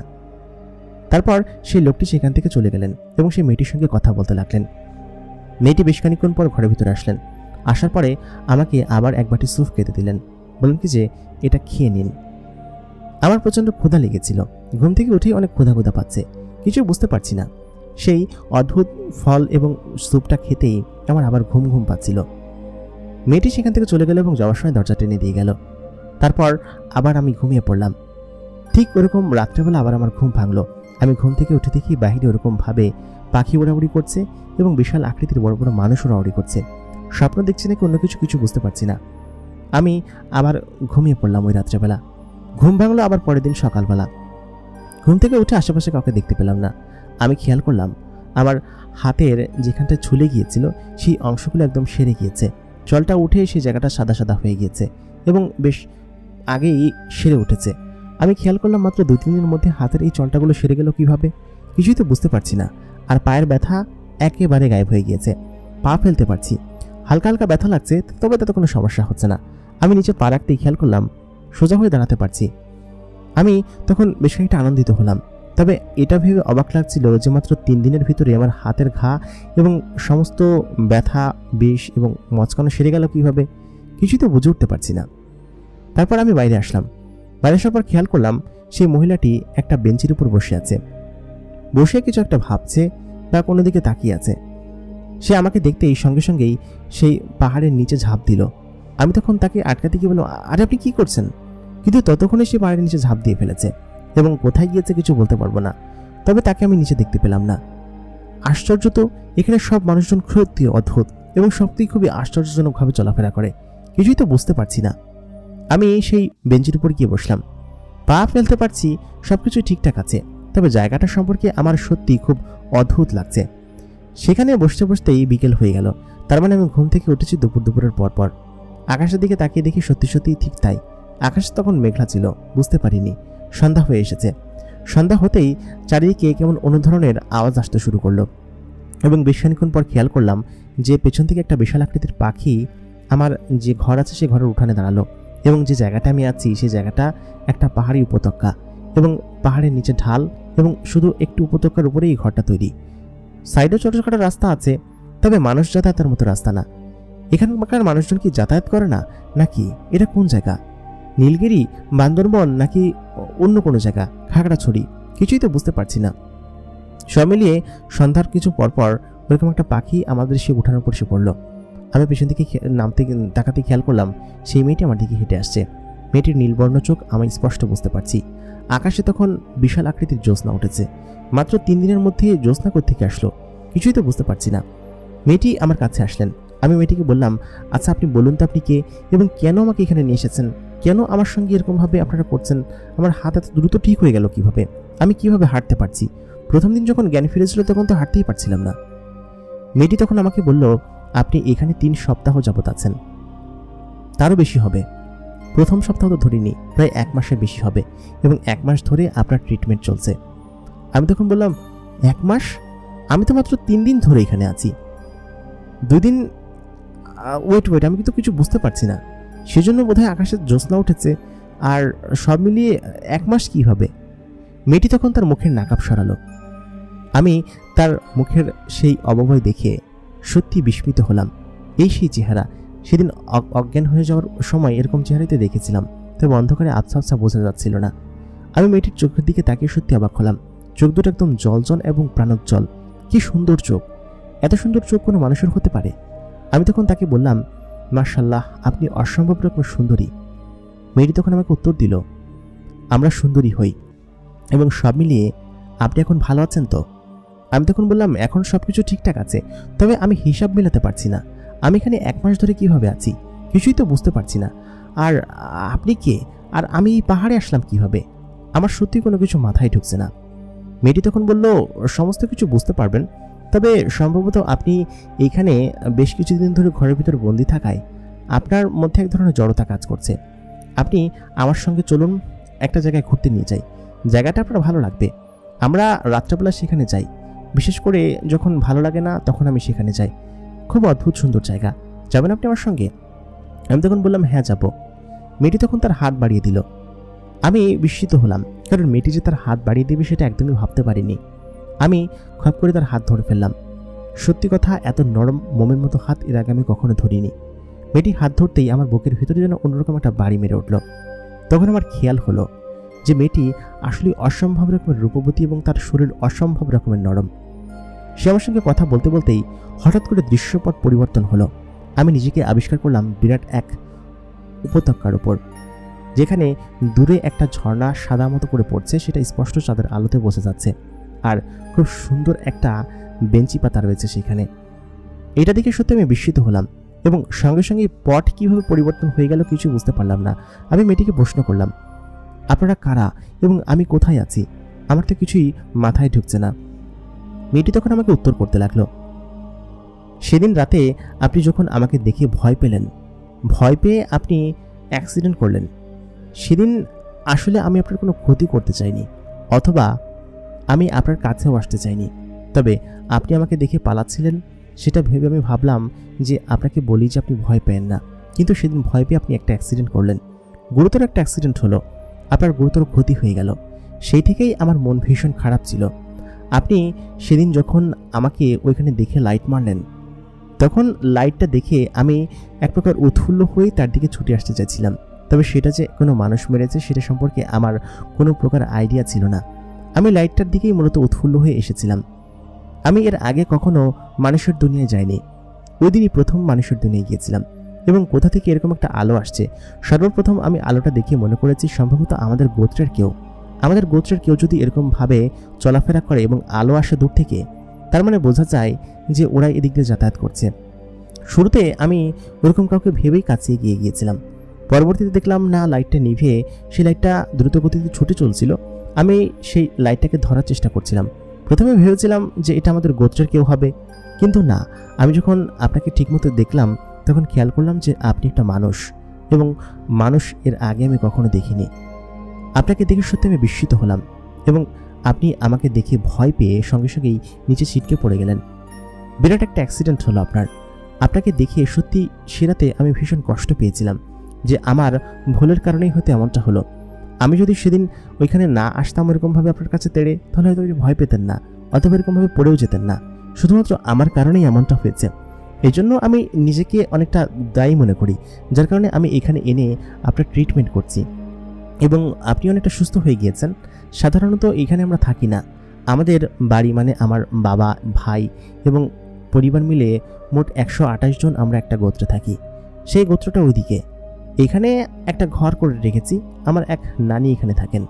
তারপর সেই লোকটি সেখান থেকে চলে গেলেন এবং সেই মেয়েটির সঙ্গে কথা বলতে লাগলেন। মেয়েটি বেশ খানিকক্ষণ পর ঘরের ভিতরে আসলেন। আসার পরে আমাকে আবার এক বাটি স্যুপ খেতে দিলেন। বললেন কি যে এটা খেয়ে নিন। আমার প্রচণ্ড ক্ষুধা লেগেছিল, ঘুম থেকে উঠেই অনেক ক্ষুধা পাচ্ছে, কিছু বুঝতে পারছি না। সেই অদ্ভুত ফল এবং স্যুপটা খেতেই আমার আবার ঘুম পাচ্ছিল। মেয়েটি সেখান থেকে চলে গেল এবং যাওয়ার সময় দরজা টেনে দিয়ে গেল। তারপর আবার আমি ঘুমিয়ে পড়লাম। ঠিক ওরকম রাত্রেবেলা আবার আমার ঘুম ভাঙলো। আমি ঘুম থেকে উঠে দেখি বাহিরে ওরকম ভাবে পাখি উড়াউড়ি করছে এবং বিশাল আকৃতির বড় বড় মানুষ উড়াউড়ি করছে। স্বপ্ন দেখছি নাকি অন্য কিছু বুঝতে পারছি না। আমি আবার ঘুমিয়ে পড়লাম ওই রাত্রেবেলা। ঘুম ভাঙলো আবার পরের দিন সকালবেলা। ঘুম থেকে উঠে আশেপাশে কাউকে দেখতে পেলাম না। আমি খেয়াল করলাম আমার হাতের যেখানটা ছুলে গিয়েছিল সেই অংশগুলো একদম সেরে গিয়েছে। জলটা উঠে সেই জায়গাটা সাদা সাদা হয়ে গিয়েছে এবং বেশ আগেই সেরে উঠেছে। আমি খেয়াল করলাম মাত্র 2-3 দিনের মধ্যে হাতের এই চলটাগুলো সেরে গেল কিভাবে, কিছুই তো বুঝতে পারছি না। আর পায়ের ব্যথা একেবারে গায়েব হয়ে গিয়েছে, পা ফেলতে পারছি, হালকা হালকা ব্যথা লাগছে, তবে তাতে কোনো সমস্যা হচ্ছে না। আমি নিচে পা রাখতেই খেয়াল করলাম সোজা হয়ে দাঁড়াতে পারছি। আমি তখন বেশ খানিকটা আনন্দিত হলাম, তবে এটা ভেবে অবাক লাগছিল যে মাত্র 3 দিনের ভিতরে আমার হাতের ঘা এবং সমস্ত ব্যথা, বিষ এবং মচকানো সেরে গেল কিভাবে, কিছুই তো বুঝে উঠতে পারছি না। তারপর আমি বাইরে আসলাম। বাইরে আসার পর খেয়াল করলাম সেই মহিলাটি একটা বেঞ্চের উপর বসে আছে, বসে কিছু একটা ভাবছে বা কোনো দিকে তাকিয়ে আছে। সে আমাকে দেখতেই সঙ্গে সঙ্গেই সেই পাহাড়ের নিচে ঝাঁপ দিল। আমি তখন তাকে আটকাতে গিয়ে বললাম, আরে আপনি কি করছেন? কিন্তু ততক্ষণে সে পাহাড়ের নিচে ঝাঁপ দিয়ে ফেলেছে এবং কোথায় গিয়েছে কিছু বলতে পারবো না। তবে তাকে আমি নিচে দেখতে পেলাম না। আশ্চর্য তো, এখানে সব মানুষজন সত্যি অদ্ভুত এবং সত্যিই খুবই আশ্চর্যজনকভাবে চলাফেরা করে, কিছুই তো বুঝতে পারছি না। আমি সেই বেঞ্চের উপর গিয়ে বসলাম, পা ফেলতে পারছি, সবকিছু ঠিকঠাক আছে, তবে জায়গাটা সম্পর্কে আমার সত্যি খুব অদ্ভুত লাগছে। সেখানে বসতে বসতেই বিকেল হয়ে গেল। তার মানে আমি ঘুম থেকে উঠেছি দুপুরের পর। আকাশের দিকে তাকিয়ে দেখি সত্যি ঠিক তাই। আকাশ তখন মেঘলা ছিল, বুঝতে পারিনি সন্ধ্যা হয়ে এসেছে। সন্ধ্যা হতেই চারিদিকে কেমন অন্য ধরনের আওয়াজ আসতে শুরু করলো এবং বেশ খানিকক্ষণ পর খেয়াল করলাম যে পেছন থেকে একটা বিশাল আকৃতির পাখি আমার যে ঘর আছে সে ঘরের উঠানে দাঁড়ালো এবং যে জায়গাটা আমি আছি সেই জায়গাটা একটা পাহাড়ি উপত্যকা এবং পাহাড়ের নিচে ঢাল এবং শুধু একটু উপত্যকার উপরেই এই ঘরটা তৈরি। সাইডে ছোটখাটো রাস্তা আছে, তবে মানুষ যাতায়াতের মতো রাস্তা না। এখানকার মানুষজন কি যাতায়াত করে না নাকি এটা কোন জায়গা? নীলগিরি, বান্দরবন নাকি অন্য কোনো জায়গা, খাগড়াছড়ি, কিছুই তো বুঝতে পারছি না। সব মিলিয়ে সন্ধ্যার কিছু পরপর ওরকম একটা পাখি আমাদের সে উঠানোর উপর সে পড়লো। আমি পেছন থেকে তাকাতে খেয়াল করলাম সেই মেয়েটি আমার দিকে হেঁটে আসছে। মেয়েটির নীলবর্ণ চোখ আমি স্পষ্ট বুঝতে পারছি। আকাশে তখন বিশাল আকৃতির জ্যোৎস্না উঠেছে। মাত্র 3 দিনের মধ্যে জ্যোৎস্না কোত্থেকে আসলো কিছুই তো বুঝতে পারছি না। মেয়েটি আমার কাছে আসলেন। আমি মেয়েটিকে বললাম, আচ্ছা আপনি বলুন তো আপনি কে এবং কেন আমাকে এখানে নিয়ে এসেছেন? কেন আমার সঙ্গে এরকমভাবে আপনারা করছেন? আমার হাত এত দ্রুত ঠিক হয়ে গেল কিভাবে? আমি কিভাবে হাঁটতে পারছি? প্রথম দিন যখন জ্ঞান ফিরেছিল তখন তো হাঁটতেই পারছিলাম না। মেয়েটি তখন আমাকে বলল, আপনি এখানে 3 সপ্তাহ যাবত আছেন, তারও বেশি হবে। প্রথম সপ্তাহ তো ধরিনি, প্রায় 1 মাসের বেশি হবে, এবং 1 মাস ধরে আপনার ট্রিটমেন্ট চলছে। আমি তখন বললাম, 1 মাস? আমি তো মাত্র 3 দিন ধরে এখানে আছি। 2 দিন? ওয়েট, আমি কিন্তু কিছু বুঝতে পারছি না। সেজন্য বোধহয় আকাশে জ্যোৎস্না উঠেছে, আর সব মিলিয়ে 1 মাস কী হবে? মেয়েটি তখন তার মুখের নাকাব সরালো। আমি তার মুখের সেই অবয়ব দেখে সত্যি বিস্মিত হলাম। এই সেই চেহারা, সেদিন অজ্ঞান হয়ে যাওয়ার সময় এরকম চেহারাতে দেখেছিলাম, তবে অন্ধকারে আবছা আবছা বোঝা যাচ্ছিল না। আমি মেয়েটির চোখের দিকে তাকিয়ে সত্যি অবাক হলাম। চোখ দুটো একদম জলজল এবং প্রাণোজ্জ্বল। কি সুন্দর চোখ! এত সুন্দর চোখ কোনো মানুষের হতে পারে? আমি তখন তাকে বললাম, মাশাআল্লাহ, আপনি অসম্ভব রকম সুন্দরী। মেয়েটি তখন আমাকে উত্তর দিল, আমরা সুন্দরী হই, এবং সব মিলিয়ে আপনি এখন ভালো আছেন তো? আমি তখন বললাম, এখন সব কিছু ঠিকঠাক আছে, তবে আমি হিসাব মেলাতে পারছি না। আমি এখানে 1 মাস ধরে কিভাবে আছি কিছুই তো বুঝতে পারছি না। আর আপনি কে? আর আমি এই পাহাড়ে আসলাম কিভাবে? আমার সত্যি কোনো কিছু মাথায় ঢুকছে না। মেয়েটি তখন বলল, সমস্ত কিছু বুঝতে পারবেন, তবে সম্ভবত আপনি এইখানে বেশ কিছুদিন ধরে ঘরের ভিতর বন্দি থাকায় আপনার মধ্যে এক ধরনের জড়তা কাজ করছে। আপনি আমার সঙ্গে চলুন, একটা জায়গায় ঘুরতে নিয়ে যাই। জায়গাটা আপনার ভালো লাগবে। আমরা রাত্রেবেলা সেখানে যাই, বিশেষ করে যখন ভালো লাগে না তখন আমি সেখানে যাই। খুব অদ্ভুত সুন্দর জায়গা, যাবেন আপনি আমার সঙ্গে? আমি তখন বললাম, হ্যাঁ যাব। মেয়েটি তখন তার হাত বাড়িয়ে দিল। আমি বিস্মিত হলাম, কারণ মেয়েটি যে তার হাত বাড়িয়ে দেবে সেটা একদমই ভাবতে পারিনি। আমি খপ করে তার হাত ধরে ফেললাম। সত্যি কথা, এত নরম মোমের মতো হাত এর আগে আমি কখনো ধরিনি। মেয়েটি হাত ধরতেই আমার বুকের ভিতরে যেন অন্যরকম একটা বাড়ি মেরে উঠল। তখন আমার খেয়াল হলো যে মেয়েটি আসলে অসম্ভব রকমের রূপবতী এবং তার শরীর অসম্ভব রকমের নরম। সে আমার সঙ্গে কথা বলতে বলতেই হঠাৎ করে দৃশ্যপট পরিবর্তন হলো। আমি নিজেকে আবিষ্কার করলাম বিরাট এক উপত্যকার উপর, যেখানে দূরে একটা ঝর্ণা সাদা মতো করে পড়ছে, সেটা স্পষ্ট চাঁদের আলোতে বোঝা যাচ্ছে। আর খুব সুন্দর একটা বেঞ্চি পাতা রয়েছে সেখানে। এটা দেখে সত্যি আমি বিস্মিত হলাম, এবং সঙ্গে সঙ্গে পট কীভাবে পরিবর্তন হয়ে গেল কিছু বুঝতে পারলাম না। আমি মেয়েটিকে প্রশ্ন করলাম, আপনারা কারা এবং আমি কোথায় আছি? আমার তো কিছুই মাথায় ঢুকছে না। মেয়েটি তখন আমাকে উত্তর করতে লাগলো, সেদিন রাতে আপনি যখন আমাকে দেখে ভয় পেলেন, ভয় পেয়ে আপনি অ্যাক্সিডেন্ট করলেন, সেদিন আসলে আমি আপনার কোনো ক্ষতি করতে চাইনি, অথবা আমি আপনার কাছেও আসতে চাইনি। তবে আপনি আমাকে দেখে পালাচ্ছিলেন, সেটা ভেবে আমি ভাবলাম যে আপনাকে বলি যে আপনি ভয় পেন না। কিন্তু সেদিন ভয় পেয়ে আপনি একটা অ্যাক্সিডেন্ট করলেন, গুরুতর একটা অ্যাক্সিডেন্ট হলো, আপনার গুরুতর ক্ষতি হয়ে গেল। সেই থেকেই আমার মন ভীষণ খারাপ ছিল। আপনি সেদিন যখন আমাকে ওইখানে দেখে লাইট মারলেন, তখন লাইটটা দেখে আমি এক প্রকার উৎফুল্ল হয়ে তার দিকে ছুটে আসতে চাইছিলাম। তবে সেটা যে কোনো মানুষ মেরেছে সেটা সম্পর্কে আমার কোনো প্রকার আইডিয়া ছিল না। আমি লাইটটার দিকেই মূলত উৎফুল্ল হয়ে এসেছিলাম। আমি এর আগে কখনো মানুষের দুনিয়ায় যাইনি, ওই দিনই প্রথম মানুষের দুনিয়ায় গিয়েছিলাম। এবং কোথা থেকে এরকম একটা আলো আসছে, সর্বপ্রথম আমি আলোটা দেখে মনে করেছি সম্ভবত আমাদের গোত্রের কেউ যদি এরকমভাবে চলাফেরা করে এবং আলো আসে দূর থেকে, তার মানে বোঝা যায় যে ওরা এদিক দিয়ে যাতায়াত করছে। শুরুতে আমি ওরকম কাউকে ভেবেই কাছে এগিয়ে গিয়েছিলাম। পরবর্তীতে দেখলাম না, লাইটটা নিভে সেই লাইটটা দ্রুত গতিতে ছুটে চলছিল। আমি সেই লাইটটাকে ধরার চেষ্টা করছিলাম। প্রথমে ভেবেছিলাম যে এটা আমাদের গোত্রের কেউ হবে, কিন্তু না। আমি যখন আপনাকে ঠিকমতো দেখলাম তখন খেয়াল করলাম যে আপনি একটা মানুষ, এবং মানুষ এর আগে আমি কখনো দেখিনি। আপনাকে দেখে সত্যি আমি বিস্মিত হলাম, এবং আপনি আমাকে দেখে ভয় পেয়ে সঙ্গে সঙ্গেই নিচে ছিটকে পড়ে গেলেন। বিরাট একটা অ্যাক্সিডেন্ট হলো আপনাকে দেখে সত্যি সেরাতে আমি ভীষণ কষ্ট পেয়েছিলাম যে আমার ভুলের কারণেই হয়তো এমনটা হলো। আমি যদি সেদিন ওইখানে না আসতাম এরকমভাবে আপনার কাছে তেড়ে, তাহলে হয়তো ভয় পেতেন না, অথবা এরকমভাবে পড়েও যেতেন না। শুধুমাত্র আমার কারণেই এমনটা হয়েছে। এই জন্য আমি নিজেকে অনেকটা দায়ী মনে করি, যার কারণে আমি এখানে এনে আপনার ট্রিটমেন্ট করছি, এবং আপনি অনেকটা সুস্থ হয়ে গিয়েছেন। সাধারণত এখানে আমরা থাকি না। আমাদের বাড়ি মানে আমার বাবা, ভাই এবং পরিবার মিলে মোট 128 জন আমরা একটা গোত্রে থাকি। সেই গোত্রটা ওইদিকে। এখানে একটা ঘর করে রেখেছি, আমার এক নানি এখানে থাকেন,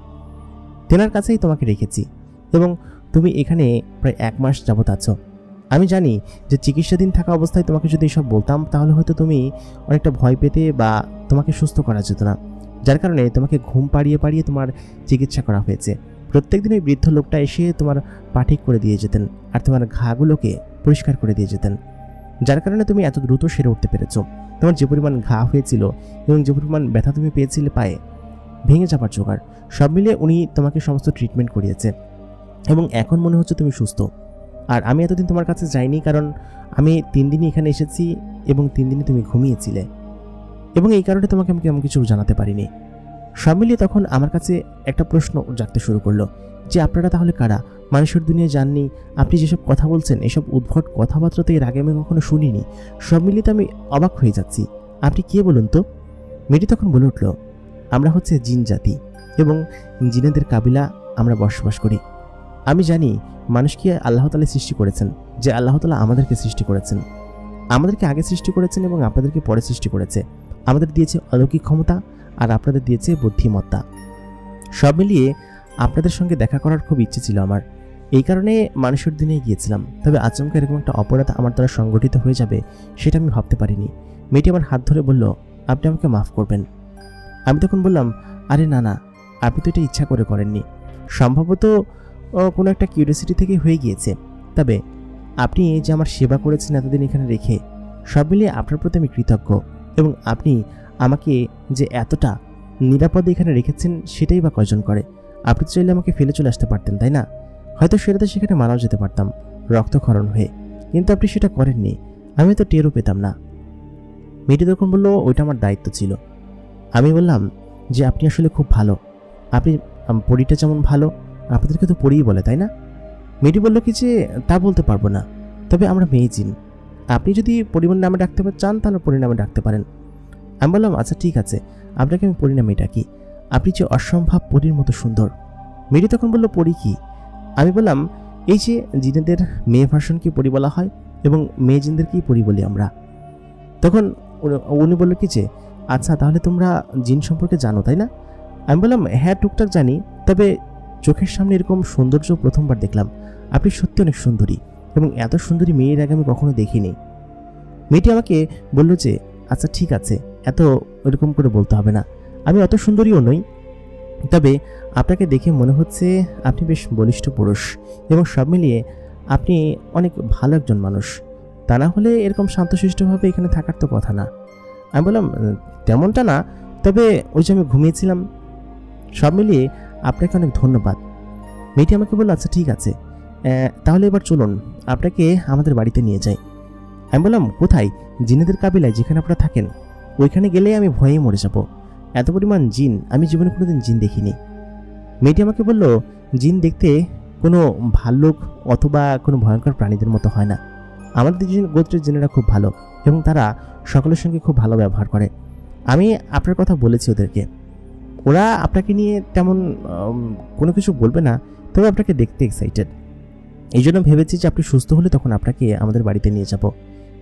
তেনার কাছেই তোমাকে রেখেছি, এবং তুমি এখানে প্রায় 1 মাস যাবত আছো। আমি জানি যে চিকিৎসাধীন থাকা অবস্থায় তোমাকে যদি এসব বলতাম তাহলে হয়তো তুমি অনেকটা ভয় পেতে বা তোমাকে সুস্থ করা যেত না, যার কারণে তোমাকে ঘুম পাড়িয়ে তোমার চিকিৎসা করা হয়েছে। প্রত্যেকদিন ওই বৃদ্ধ লোকটা এসে তোমার পা ঠিক করে দিয়ে যেতেন আর তোমার ঘাগুলোকে পরিষ্কার করে দিয়ে যেতেন, যার কারণে তুমি এত দ্রুত সেরে উঠতে পেরেছো। তোমার যে পরিমাণ ঘা হয়েছিল এবং যে পরিমাণ ব্যথা তুমি পেয়েছিলে পায়ে, ভেঙে যাবার জোগাড়, সব মিলিয়ে উনি তোমাকে সমস্ত ট্রিটমেন্ট করিয়েছে এবং এখন মনে হচ্ছে তুমি সুস্থ। আর আমি এতদিন তোমার কাছে যাইনি, কারণ আমি 3 দিনই এখানে এসেছি এবং 3 দিনই তুমি ঘুমিয়েছিলে এবং এই কারণে তোমাকে আমি কেমন কিছু জানাতে পারিনি। সব মিলিয়ে তখন আমার কাছে একটা প্রশ্ন জাগতে শুরু করলো যে আপনারা তাহলে কারা? মানুষের দুনিয়ায় যাননি, আপনি যেসব কথা বলছেন এসব উদ্ভট কথাবার্তা তো এর আগে আমি কখনো শুনিনি। সব মিলিয়ে তো আমি অবাক হয়ে যাচ্ছি, আপনি কে বলুন তো? মেয়েটি তখন বলে উঠল, আমরা হচ্ছে জিন জাতি এবং জিনেদের কাবিলা আমরা বসবাস করি। আমি জানি মানুষকে আল্লাহ তাআলা সৃষ্টি করেছেন, যে আল্লাহ তাআলা আমাদেরকে সৃষ্টি করেছেন, আমাদেরকে আগে সৃষ্টি করেছেন এবং আপনাদেরকে পরে সৃষ্টি করেছে। আমাদের দিয়েছে অলৌকিক ক্ষমতা আর আপনাদের দিয়েছে বুদ্ধিমত্তা। সব মিলিয়ে আপনাদের সঙ্গে দেখা করার খুব ইচ্ছে ছিল আমার, এই কারণে মানুষের দিনে গিয়েছিলাম। তবে আচমকা এরকম একটা অপরাধ আমার দ্বারা সংগঠিত হয়ে যাবে সেটা আমি ভাবতে পারিনি। মেয়েটি আমার হাত ধরে বলল, আপনি আমাকে মাফ করবেন। আমি তখন বললাম, আরে না না, আপনি তো এটা ইচ্ছা করে করেননি, সম্ভবত কোনো একটা কিউরিওসিটি থেকে হয়ে গিয়েছে। তবে আপনি যে আমার সেবা করেছেন এতদিন এখানে রেখে, সব মিলিয়ে আপনার প্রতি আমি কৃতজ্ঞ এবং আপনি আমাকে যে এতটা নিরাপদে এখানে রেখেছেন সেটাই বা কয়জন করে। আপনি তো চাইলে আমাকে ফেলে চলে আসতে পারতেন, তাই না? হয়তো সেটাতে সেখানে মারাও যেতে পারতাম রক্তক্ষরণ হয়ে, কিন্তু আপনি সেটা করেননি, আমি তো টেরও পেতাম না। মেয়েটি তখন বলল, ওইটা আমার দায়িত্ব ছিল। আমি বললাম যে আপনি আসলে খুব ভালো, আপনি পরীটা যেমন ভালো, আপনাদেরকে তো পরীই বলে, তাই না? মেয়েটি বলল কি যে তা বলতে পারবো না, তবে আমরা মেয়ে জিন, আপনি যদি পরিমাণ নামে ডাকতে চান তাহলে পরিণামে ডাকতে পারেন। আমি বললাম, আচ্ছা ঠিক আছে, আপনাকে আমি পরিণামে ডাকি, আপনি যে অসম্ভব পরীর মতো সুন্দর। মেয়েটি তখন বলল, পরী কি? আমি বললাম, এই যে জিনেদের মেয়ে ভার্সনকে পরী বলা হয় এবং মেয়ে জিনদেরকেই পরী বলি আমরা। তখন উনি বলল কি যে, আচ্ছা তাহলে তোমরা জিন সম্পর্কে জানো, তাই না? আমি বললাম, হ্যাঁ টুকটাক জানি, তবে চোখের সামনে এরকম সৌন্দর্য প্রথমবার দেখলাম। আপনি সত্যি অনেক সুন্দরী এবং এত সুন্দরী মেয়ের আগে আমি কখনো দেখিনি। মেয়েটি আমাকে বলল যে, আচ্ছা ঠিক আছে, এত ওইরকম করে বলতে হবে না, আমি অত সুন্দরীও নই, তবে আপনাকে দেখে মনে হচ্ছে আপনি বেশ বলিষ্ঠ পুরুষ এবং সব মিলিয়ে আপনি অনেক ভালো একজন মানুষ, তা না হলে এরকম শান্তশিষ্টভাবে এখানে থাকার তো কথা না। আমি বললাম, তেমনটা না, তবে ওই যে আমি ঘুমিয়েছিলাম। সব মিলিয়ে আপনাকে অনেক ধন্যবাদ। মেয়েটি আমাকে বলল, আচ্ছা ঠিক আছে, তাহলে এবার চলুন আপনাকে আমাদের বাড়িতে নিয়ে যাই। আমি বললাম, কোথায়? জিনেদের কাবিলায় যেখানে আপনারা থাকেন, ওইখানে গেলে আমি ভয়ে মরে যাব। এত পরিমাণ জিন আমি জীবনে কোনোদিন জিন দেখিনি। মেয়েটি আমাকে বলল, জিন দেখতে কোনো ভাল্লুক অথবা কোনো ভয়ঙ্কর প্রাণীদের মতো হয় না। আমাদের গোত্রের জিনেরা খুব ভালো এবং তারা সকলের সঙ্গে খুব ভালো ব্যবহার করে। আমি আপনার কথা বলেছি ওদেরকে, ওরা আপনাকে নিয়ে তেমন কোনো কিছু বলবে না, তবে আপনাকে দেখতে এক্সাইটেড। এই জন্য ভেবেছি যে আপনি সুস্থ হলে তখন আপনাকে আমাদের বাড়িতে নিয়ে যাব।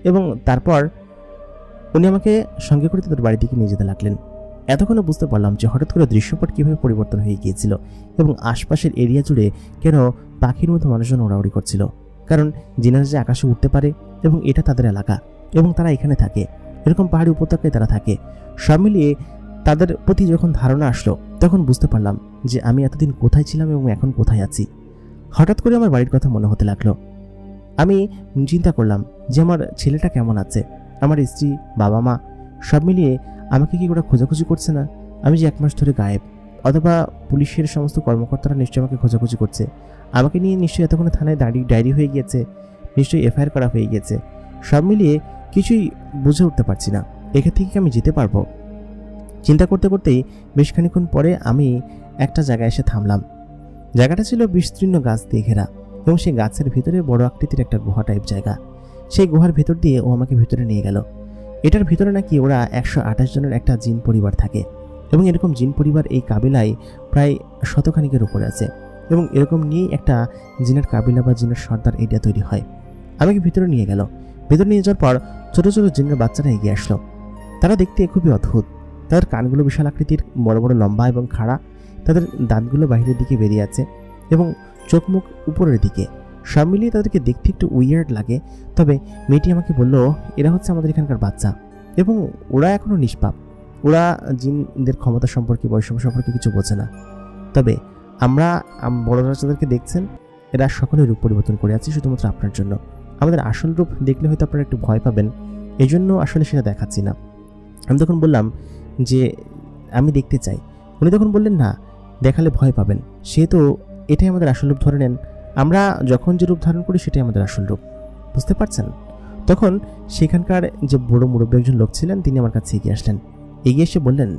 এবং তারপর উনি আমাকে সঙ্গে করে তাদের বাড়ির দিকে নিয়ে যেতে লাগলেন। এতক্ষণে বুঝতে পারলাম যে হঠাৎ করে দৃশ্যপট কীভাবে পরিবর্তন হয়ে গিয়েছিল এবং আশপাশের এরিয়া জুড়ে কেন পাখির মতো মানুষজন ওড়াউড়ি করছিল। কারণ জিনারা যে আকাশে উঠতে পারে এবং এটা তাদের এলাকা এবং তারা এখানে থাকে, এরকম পাহাড়ি উপত্যকায় তারা থাকে। সব মিলিয়ে তাদের প্রতি যখন ধারণা আসলো তখন বুঝতে পারলাম যে আমি এতদিন কোথায় ছিলাম এবং এখন কোথায় আছি। হঠাৎ করে আমার বাড়ির কথা মনে হতে লাগলো। আমি চিন্তা করলাম যে আমার ছেলেটা কেমন আছে, আমার স্ত্রী, বাবা মা, সব মিলিয়ে আমাকে কি ওরা খোঁজাখুঁজি করছে না? আমি যে 1 মাস ধরে গায়েব, অথবা পুলিশের সমস্ত কর্মকর্তারা নিশ্চয়ই আমাকে খোঁজাখুঁজি করছে, আমাকে নিয়ে নিশ্চয়ই এতক্ষণে থানায় ডায়েরি হয়ে গিয়েছে, নিশ্চয়ই এফআইআর করা হয়ে গিয়েছে। সব মিলিয়ে কিছুই বুঝে উঠতে পারছি না, এখান থেকে আমি যেতে পারবো? চিন্তা করতে করতেই বেশ খানিক্ষণ পরে আমি একটা জায়গায় এসে থামলাম। জায়গাটা ছিল বিস্তীর্ণ গাছ দিয়ে ঘেরা এবং সেই গাছের ভিতরে বড় আকৃতির একটা গুহা টাইপ জায়গা। সেই গুহার ভিতর দিয়ে ও আমাকে ভিতরে নিয়ে গেল। এটার ভিতরে নাকি ওরা 128 জনের একটা জিন পরিবার থাকে এবং এরকম জিন পরিবার এই কাবিলায় প্রায় 100 খানিকের উপরে আছে এবং এরকম নিয়েই একটা জিনের কাবিলা বা জিনের সর্দার এরিয়া তৈরি হয়। আমাকে ভিতরে নিয়ে গেল। ভিতরে নিয়ে যাওয়ার পর ছোট ছোট জিনের বাচ্চারা এগিয়ে আসলো। তারা দেখতে খুবই অদ্ভুত। তাদের কানগুলো বিশাল আকৃতির, বড় বড় লম্বা এবং খাড়া, তাদের দাঁতগুলো বাইরের দিকে বেরিয়ে আছে এবং চোখ মুখ উপরের দিকে। সব মিলিয়ে তাদেরকে দেখতে একটু উইয়ার্ড লাগে। তবে মেয়েটি আমাকে বলল, এরা হচ্ছে আমাদের এখানকার বাচ্চা এবং ওরা এখনও নিষ্পাপ, ওরা জিনদের ক্ষমতা সম্পর্কে, বৈষম্য সম্পর্কে কিছু বোঝে না। তবে আমরা বড় রাজাদেরকে দেখছেন, এরা সকলের রূপ পরিবর্তন করে আছে শুধুমাত্র আপনার জন্য। আমাদের আসল রূপ দেখলে হয়তো আপনারা একটু ভয় পাবেন, এই জন্য আসলে সেটা দেখাচ্ছি না। আমি তখন বললাম যে আমি দেখতে চাই। উনি তখন বললেন, না, দেখালে ভয় পাবেন, সেহেতু এটাই আমাদের আসল রূপ ধরে নেন। আমরা যখন যে রূপ ধারণ করি সেটাই আমাদের আসল রূপ, বুঝতে পারছেন? তখন সেখানকার যে বড় মুরব্বী একজন লোক ছিলেন, তিনি আমার কাছে এগিয়ে আসলেন। এগিয়ে এসে বললেন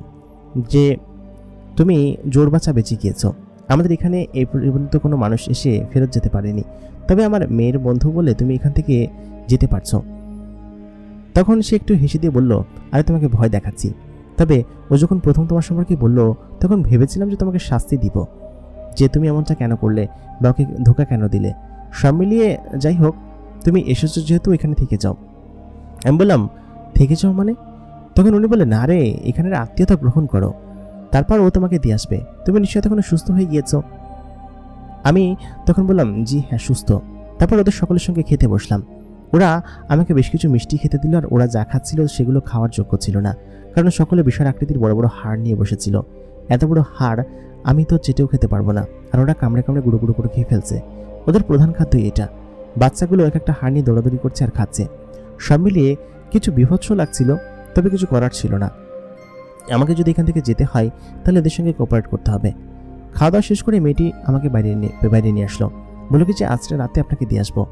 যে তুমি জোর বাঁচা বেঁচে গিয়েছো, আমাদের এখানে এই পর্যন্ত কোনো মানুষ এসে ফেরত যেতে পারেনি, তবে আমার মেয়ের বন্ধু বলে তুমি এখান থেকে যেতে পারছো। তখন সে একটু হেসে দিয়ে বলল, আরে তোমাকে ভয় দেখাচ্ছি, তবে ও যখন প্রথম তোমার সম্পর্কে বলল তখন ভেবেছিলাম যে তোমাকে শাস্তি দিব, যে তুমি এমনটা কেন করলে বা ওকে ধোকা কেন দিলে। সব মিলিয়ে যাই হোক, তুমি এসেছো যেহেতু এখানে থেকে যাও। আমি বললাম, থেকে যাও মানে? তখন উনি বললেন, না রে, এখানের আত্মীয়তা গ্রহণ করো, তারপর ও তোমাকে দিয়ে আসবে, তুমি নিশ্চয়ই তখন সুস্থ হয়ে গিয়েছো। আমি তখন বললাম, জি হ্যাঁ, সুস্থ। তারপর ওদের সকলের সঙ্গে খেতে বসলাম। ওরা আমাকে বেশ কিছু মিষ্টি খেতে দিল, আর ওরা যা খাচ্ছিল সেগুলো খাওয়ার যোগ্য ছিল না, কারণ সকলে বিশাল আকৃতির বড় বড় হাড় নিয়ে বসেছিল। এত বড় হাড় আমি তো চেটেও খেতে পারবো না, আর ওরা কামড়ে কামড়ে গুঁড়ো গুঁড়ো করে খেয়ে ফেলছে। ওদের প্রধান খাদ্যই এটা। বাচ্চাগুলো এক একটা হাড় নিয়ে দৌড়াদৌড়ি করছে আর খাচ্ছে। সব মিলিয়ে কিছু বিভৎস লাগছিল, তবে কিছু করার ছিল না। আমাকে যদি এখান থেকে যেতে হয় তাহলে এদের সঙ্গে কোঅপারেট করতে হবে। খাওয়া দাওয়া শেষ করে মেয়েটি আমাকে বাইরে নিয়ে আসলো। বলল কি যে আজকে রাতে আপনাকে দিয়ে আসবো,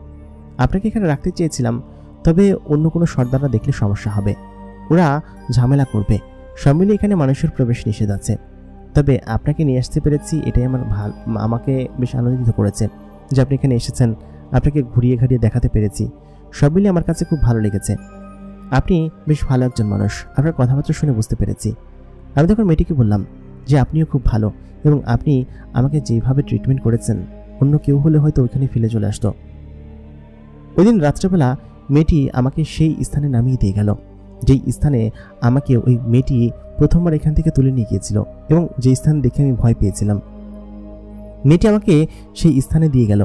আপনাকে এখানে রাখতে চেয়েছিলাম, তবে অন্য কোনো সর্দাররা দেখলে সমস্যা হবে, ওরা ঝামেলা করবে। সব মিলিয়ে এখানে মানুষের প্রবেশ নিষেধ আছে, তবে আপনাকে নিয়ে আসতে পেরেছি এটাই আমাকে বেশ আনন্দিত করেছে যে আপনি এখানে এসেছেন, আপনাকে ঘুরিয়ে ঘাড়িয়ে দেখাতে পেরেছি। সব মিলিয়ে আমার কাছে খুব ভালো লেগেছে। আপনি বেশ ভালো একজন মানুষ, আপনার কথাবার্তা শুনে বুঝতে পেরেছি। আমি তখন মেয়েটিকে বললাম যে আপনিও খুব ভালো, এবং আপনি আমাকে যেভাবে ট্রিটমেন্ট করেছেন অন্য কেউ হলে হয়তো ওইখানে ফেলে চলে আসতো। ওই দিন রাত্রেবেলা মেয়েটি আমাকে সেই স্থানে নামিয়ে দিয়ে গেল, যেই স্থানে আমাকে ওই মেয়েটি প্রথমবার এখান থেকে তুলে নিয়ে গিয়েছিল, এবং যে স্থান দেখে আমি ভয় পেয়েছিলাম। মেয়েটি আমাকে সেই স্থানে দিয়ে গেল।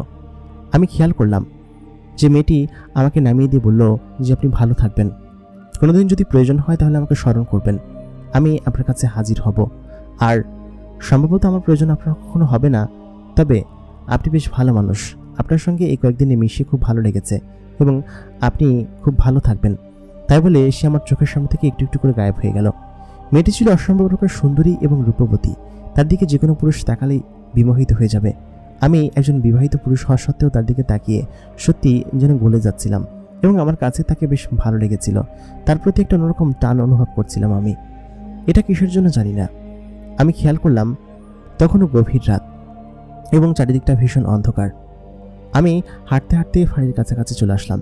আমি খেয়াল করলাম যে মেয়েটি আমাকে নামিয়ে দিয়ে বলল যে আপনি ভালো থাকবেন, কোনোদিন যদি প্রয়োজন হয় তাহলে আমাকে স্মরণ করবেন, আমি আপনার কাছে হাজির হব। আর সম্ভবত আমার প্রয়োজন আপনার কখনো হবে না, তবে আপনি বেশ ভালো মানুষ, আপনার সঙ্গে এই কয়েকদিনে মিশে খুব ভালো লেগেছে, এবং আপনি খুব ভালো থাকবেন। তাই বলে সে আমার চোখের সামনে থেকে একটু একটু করে গায়েব হয়ে গেল। মেয়েটি ছিল অসম্ভব রকমের সুন্দরী এবং রূপবতী, তার দিকে যে কোনো পুরুষ তাকালেই বিমোহিত হয়ে যাবে। আমি একজন বিবাহিত পুরুষ হওয়া সত্ত্বেও তার দিকে তাকিয়ে সত্যি যেন গলে যাচ্ছিলাম, এবং আমার কাছে তাকে বেশ ভালো লেগেছিল। তার প্রতি একটা অন্যরকম টান অনুভব করছিলাম আমি। এটা কিসের জন্য জানি না। আমি খেয়াল করলাম তখনও গভীর রাত এবং চারিদিকটা ভীষণ অন্ধকার। আমি হাঁটতে হাঁটতে ফাঁড়ির কাছাকাছি চলে আসলাম।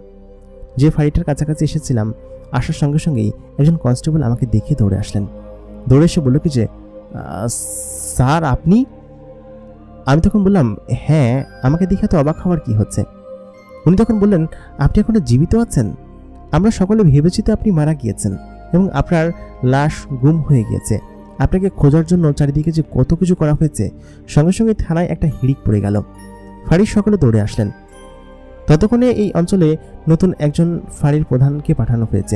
যে ফাঁড়িটার কাছাকাছি এসেছিলাম, আসার সঙ্গে সঙ্গেই একজন কনস্টেবল আমাকে দেখে দৌড়ে আসলেন। দৌড়ে এসে বলল কি যে স্যার আপনি? আমি তখন বললাম, হ্যাঁ, আমাকে দেখে তো অবাক হওয়ার কি হচ্ছে। উনি তখন বললেন, আপনি এখনো জীবিত আছেন? আমরা সকলে ভেবেছি তো আপনি মারা গিয়েছেন এবং আপনার লাশ গুম হয়ে গিয়েছে। আপনাকে খোঁজার জন্য চারিদিকে যে কত কিছু করা হয়েছে, সঙ্গে সঙ্গে থানায় একটা হিড়িক পড়ে গেল। ফাঁড়ির সকলে দৌড়ে আসলেন। ততক্ষণে এই অঞ্চলে নতুন একজন ফাঁড়ির প্রধানকে পাঠানো হয়েছে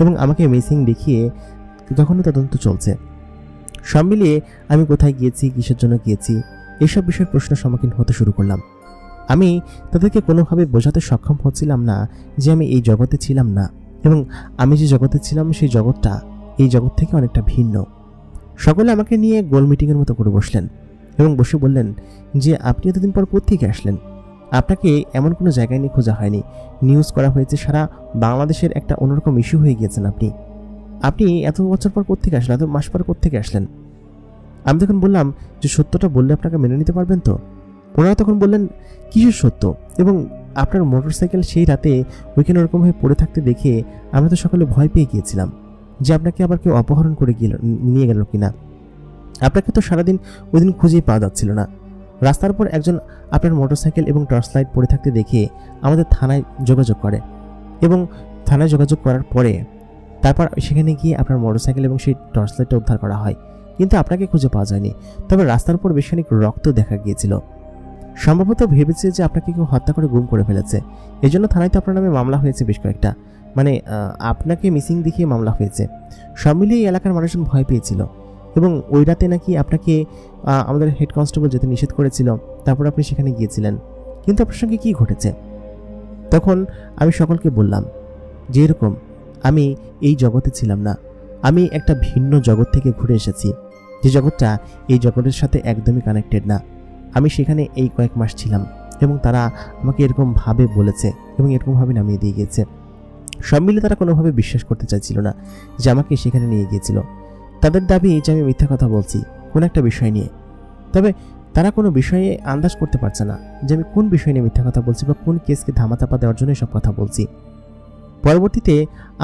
এবং আমাকে মিসিং দেখিয়ে তখনও তদন্ত চলছে। সব মিলিয়ে আমি কোথায় গিয়েছি, কিসের জন্য গিয়েছি, এইসব বিষয়ের প্রশ্নের সম্মুখীন হতে শুরু করলাম। আমি তাদেরকে কোনোভাবে বোঝাতে সক্ষম হচ্ছিলাম না যে আমি এই জগতে ছিলাম না, এবং আমি যে জগতে ছিলাম সেই জগৎটা এই জগৎ থেকে অনেকটা ভিন্ন। সকলে আমাকে নিয়ে গোল মিটিংয়ের মতো করে বসলেন এবং বসে বললেন যে আপনি এতদিন পর কোত্থেকে আসলেন? আপনাকে এমন কোনো জায়গায় নিয়ে খোঁজা হয়নি, নিউজ করা হয়েছে, সারা বাংলাদেশের একটা অন্যরকম ইস্যু হয়ে গিয়েছেন আপনি। আপনি এত বছর পর কোত্থেকে আসলেন, এত মাস পর কোত্থেকে আসলেন? আমি তখন বললাম যে সত্যটা বললে আপনাকে মেনে নিতে পারবেন তো? ওনারা তখন বললেন, কিসের সত্য? এবং আপনার মোটরসাইকেল সেই রাতে ওইখানে ওরকমভাবে পড়ে থাকতে দেখে আমরা তো সকলে ভয় পেয়ে গিয়েছিলাম যে আপনাকে আবার কেউ অপহরণ করে নিয়ে গেল কিনা। আপনাকে তো সারাদিন ওই দিন খুঁজেই পাওয়া যাচ্ছিল না। রাস্তার উপর একজন আপনার মোটরসাইকেল এবং টর্চ লাইট পড়ে থাকতে দেখে আমাদের থানায় যোগাযোগ করে, এবং থানায় যোগাযোগ করার পরে তারপর সেখানে গিয়ে আপনার মোটরসাইকেল এবং সেই টর্চ লাইটটা উদ্ধার করা হয়, কিন্তু আপনাকে খুঁজে পাওয়া যায়নি। তবে রাস্তার উপর বেশ খানিক রক্ত দেখা গিয়েছিল। সম্ভবত ভেবেছে যে আপনাকে কেউ হত্যা করে গুম করে ফেলেছে, এই জন্য থানায় তো আপনার নামে মামলা হয়েছে বেশ কয়েকটা, আপনাকে মিসিং দেখিয়ে মামলা হয়েছে। সব মিলিয়ে এই এলাকার মানুষজন ভয় পেয়েছিল এবং ওই রাতে নাকি আপনাকে আমাদের হেড কনস্টেবল যেতে নিষেধ করেছিল, তারপর আপনি সেখানে গিয়েছিলেন, কিন্তু আপনার সঙ্গে কী ঘটেছে? তখন আমি সকলকে বললাম যে এরকম আমি এই জগতে ছিলাম না, আমি একটা ভিন্ন জগৎ থেকে ঘুরে এসেছি, যে জগৎটা এই জগতের সাথে একদমই কানেক্টেড না। আমি সেখানে এই কয়েক মাস ছিলাম এবং তারা আমাকে এরকমভাবে বলেছে এবং এরকমভাবে নামিয়ে দিয়ে গিয়েছে। সব মিলে তারা কোনোভাবে বিশ্বাস করতে চাইছিল না যে আমাকে সেখানে নিয়ে গিয়েছিল। তাদের দাবি যে আমি মিথ্যা কথা বলছি কোনো একটা বিষয় নিয়ে, তবে তারা কোনো বিষয়ে আন্দাজ করতে পারছে না যে আমি কোন বিষয় নিয়ে মিথ্যা কথা বলছি বা কোন কেসকে ধামাচাপা দেওয়ার জন্য সব কথা বলছি। পরবর্তীতে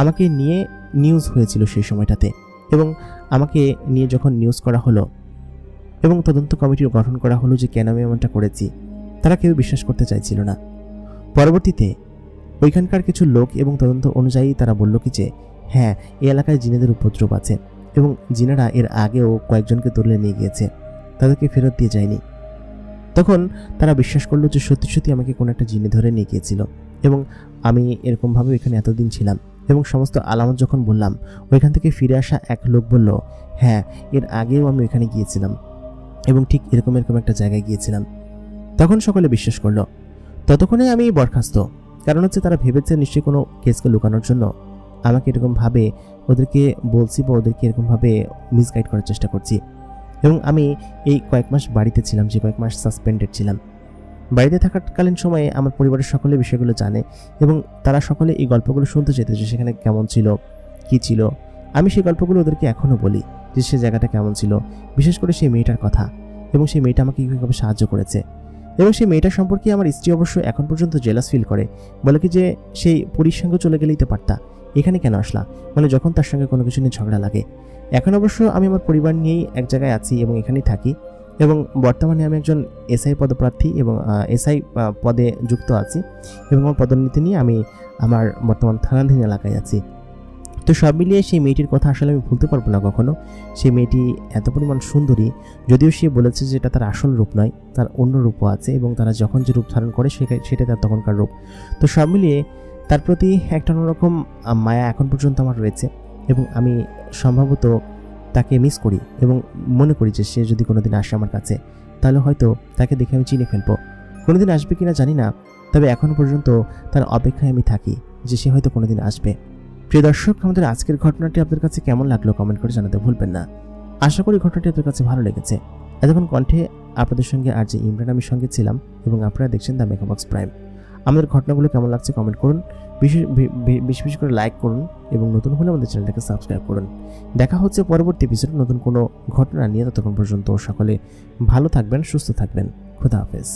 আমাকে নিয়ে নিউজ হয়েছিল সেই সময়টাতে, এবং আমাকে নিয়ে যখন নিউজ করা হলো এবং তদন্ত কমিটিও গঠন করা হলো যে কেন আমি এমনটা করেছি, তারা কেউ বিশ্বাস করতে চাইছিল না। পরবর্তীতে ওইখানকার কিছু লোক এবং তদন্ত অনুযায়ী তারা বলল কি যে হ্যাঁ, এই এলাকায় জিনেদের উপদ্রব আছে এবং জিনেরা এর আগেও কয়েকজনকে তুলে নিয়ে গিয়েছে, তাদেরকে ফেরত দিয়ে যায়নি। তখন তারা বিশ্বাস করলো যে সত্যি সত্যি আমাকে কোনো একটা জিনে ধরে নিয়ে গিয়েছিল এবং আমি এরকমভাবে এখানে এতদিন ছিলাম। এবং সমস্ত আলামত যখন বললাম, ওইখান থেকে ফিরে আসা এক লোক বলল হ্যাঁ, এর আগেও আমি ওইখানে গিয়েছিলাম এবং ঠিক এরকম একটা জায়গায় গিয়েছিলাম। তখন সকলে বিশ্বাস করলো। ততক্ষণে আমি বরখাস্ত, কারণ হচ্ছে তারা ভেবেছে নিশ্চয়ই কোনো কেসকে লুকানোর জন্য আমাকে এরকমভাবে ওদেরকে বলছি বা ওদেরকে এরকমভাবে মিসগাইড করার চেষ্টা করছি। এবং আমি এই কয়েক মাস বাড়িতে ছিলাম, যে কয়েক মাস সাসপেন্ডেড ছিলাম। বাড়িতে থাকাকালীন সময়ে আমার পরিবারের সকলে বিষয়গুলো জানে এবং তারা সকলে এই গল্পগুলো শুনতে চেয়েছে যে সেখানে কেমন ছিল, কি ছিল। আমি সেই গল্পগুলো ওদেরকে এখনও বলি যে সে জায়গাটা কেমন ছিল, বিশেষ করে সেই মেয়েটার কথা এবং সেই মেয়েটা আমাকে কীভাবে সাহায্য করেছে। এবং সেই মেয়েটার সম্পর্কে আমার স্ত্রী অবশ্য এখন পর্যন্ত জেলাস ফিল করে, বলে কি যে সেই পুরীর সঙ্গে চলে গেলেই তো পারতা, এখানে কেন আসলা, মানে যখন তার সঙ্গে কোনো কিছু নিয়ে ঝগড়া লাগে। এখন অবশ্য আমি আমার পরিবার নিয়েই এক জায়গায় আছি এবং এখানেই থাকি, এবং বর্তমানে আমি একজন এসআই পদপ্রার্থী এবং এসআই পদে যুক্ত আছি এবং আমার পদোন্নতি নিয়ে আমি আমার বর্তমান থানাধীন এলাকায় আছি। তো সব মিলিয়ে সেই মেয়েটির কথা আসলে আমি ভুলতে পারবো না কখনো। সেই মেয়েটি এত পরিমাণ সুন্দরী, যদিও সে বলেছে যে এটা তার আসল রূপ নয়, তার অন্য রূপও আছে এবং তারা যখন যে রূপ ধারণ করে সেটা তার তখনকার রূপ। তো সব মিলিয়ে তার প্রতি একটা অন্যরকম মায়া এখন পর্যন্ত আমার রয়েছে এবং আমি সম্ভবত তাকে মিস করি এবং মনে করি যে সে যদি কোনোদিন আসে আমার কাছে, তাহলে হয়তো তাকে দেখে আমি চিনে ফেলবো। কোনোদিন আসবে কিনা জানি না, তবে এখনও পর্যন্ত তার অপেক্ষায় আমি থাকি যে সে হয়তো কোনোদিন আসবে। প্রিয় দর্শক, আমাদের আজকের ঘটনাটি আপনাদের কাছে কেমন লাগলো কমেন্ট করে জানাতে ভুলবেন না। আশা করি ঘটনাটি আপনাদের কাছে ভালো লেগেছে। এতক্ষণ কণ্ঠে আপনাদের সঙ্গে আর যে ইমরান আমি সঙ্গে ছিলাম এবং আপনারা দেখছেন দ্য মেকাবক্স প্রাইম। আমাদের ঘটনাগুলো কেমন লাগছে কমেন্ট করুন, বেশি করে লাইক করুন এবং নতুন হলে আমাদের চ্যানেলটাকে সাবস্ক্রাইব করুন। দেখা হচ্ছে পরবর্তী এপিসোডে নতুন কোনো ঘটনা নিয়ে। ততক্ষণ পর্যন্ত সকলে ভালো থাকবেন, সুস্থ থাকবেন। খোদা হাফেজ।